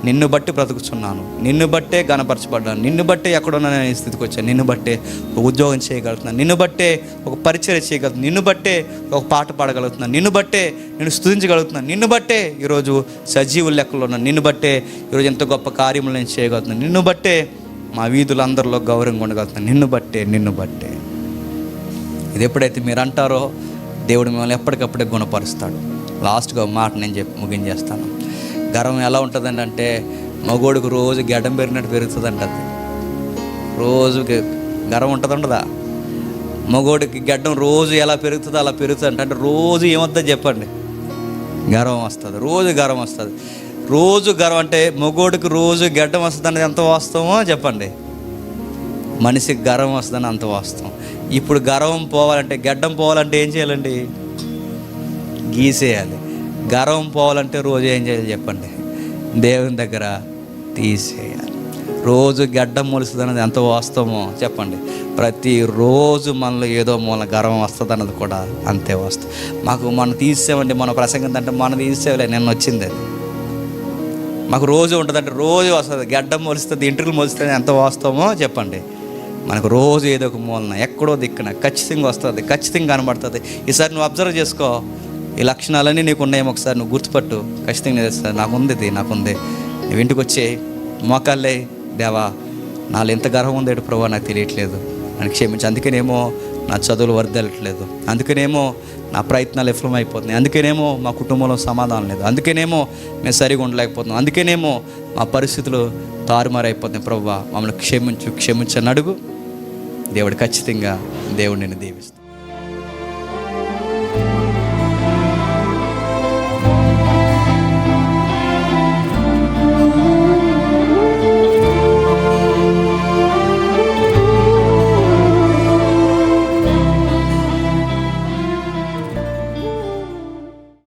నిన్ను బట్టి బ్రతుకుతున్నాను, నిన్ను బట్టే గణపరచబడ్డాను, నిన్ను బట్టే ఎక్కడున్నా నేను ఈ స్థితికి వచ్చాను, నిన్ను బట్టే ఒక ఉద్యోగం చేయగలుగుతున్నాను, నిన్ను బట్టే ఒక పరిచర్య చేయగలుగుతున్నాను, నిన్ను బట్టే ఒక పాట పాడగలుగుతున్నాను, నిన్ను బట్టే నేను స్తుతించగలుగుతున్నాను, నిన్ను బట్టే ఈరోజు సజీవుల లెక్కలో ఉన్నాను, నిన్ను బట్టే ఈరోజు ఎంత గొప్ప కార్యములు నేను చేయగలుగుతున్నాను, నిన్ను బట్టే మా వీధులందరిలో గౌరవంగా ఉండగలుగుతున్నాను, నిన్ను బట్టే. ఇది ఎప్పుడైతే మీరు అంటారో దేవుడు మిమ్మల్ని ఎప్పటికప్పుడే గుణపరుస్తాడు. లాస్ట్గా మాట నేను ముగించేస్తాను. గర్వం ఎలా ఉంటుందండి అంటే మగోడికి రోజు గడ్డం పెరిగినట్టు పెరుగుతుందంట. అది రోజు గర్వం ఉండదా? మగోడికి గడ్డం రోజు ఎలా పెరుగుతుందో అలా పెరుగుతుంది అంటే రోజు ఏమొద్దో చెప్పండి, గర్వం వస్తుంది. రోజు గర్వం అంటే మగోడికి రోజు గడ్డం వస్తుంది అనేది ఎంత వాస్తవమో చెప్పండి. మనిషికి గర్వం వస్తుందని అంత వాస్తవం. ఇప్పుడు గర్వం పోవాలంటే, గడ్డం పోవాలంటే ఏం చేయాలండి? గీసేయాలి. గర్వం పోవాలంటే రోజు ఏం చేయాలి చెప్పండి? దేవుని దగ్గర తీసేయాలి. రోజు గడ్డం మొలుస్తుంది అన్నది ఎంత వాస్తవమో చెప్పండి. ప్రతిరోజు మనలో ఏదో మూల గర్వం వస్తుంది అన్నది కూడా అంతే వాస్తవం. మనం తీసేమండి, మన ప్రసంగం అంటే మనం తీసేవలే, నిన్న వచ్చింది అది. మాకు రోజు ఉంటుందంటే రోజు వస్తుంది, గడ్డం మొలుస్తుంది, ఇంటర్వ్యూలు మొలుస్తుంది, ఎంత వాస్తవమో చెప్పండి. మనకు రోజు ఏదో ఒక మూలన ఎక్కడో దిక్కున ఖచ్చితంగా వస్తుంది, ఖచ్చితంగా కనబడుతుంది. ఈసారి నువ్వు అబ్జర్వ్ చేసుకో, ఈ లక్షణాలన్నీ నీకు ఉన్నాయేమో ఒకసారి నువ్వు గుర్తుపట్టు. ఖచ్చితంగా తెలుస్తుంది, నాకుంది. నువ్వు ఇంటికి వచ్చే మోకాళ్ళే, దేవా నాలో ఎంత గర్వం ఉందేడు ప్రభా, నాకు తెలియట్లేదు, నన్ను క్షమించి. అందుకనేమో నా చదువులు వర్దెలట్లేదు, అందుకనేమో నా ప్రయత్నాలు విఫలమైపోతున్నాయి, అందుకనేమో మా కుటుంబంలో సమాధానం లేదు, అందుకనేమో మేము సరిగా ఉండలేకపోతున్నాం, అందుకనేమో మా పరిస్థితులు తారుమారైపోతున్నాయి. ప్రభువా మమ్మల్ని క్షమించని అడుగు. దేవుడు ఖచ్చితంగా నిన్ను దీవిస్తాడు.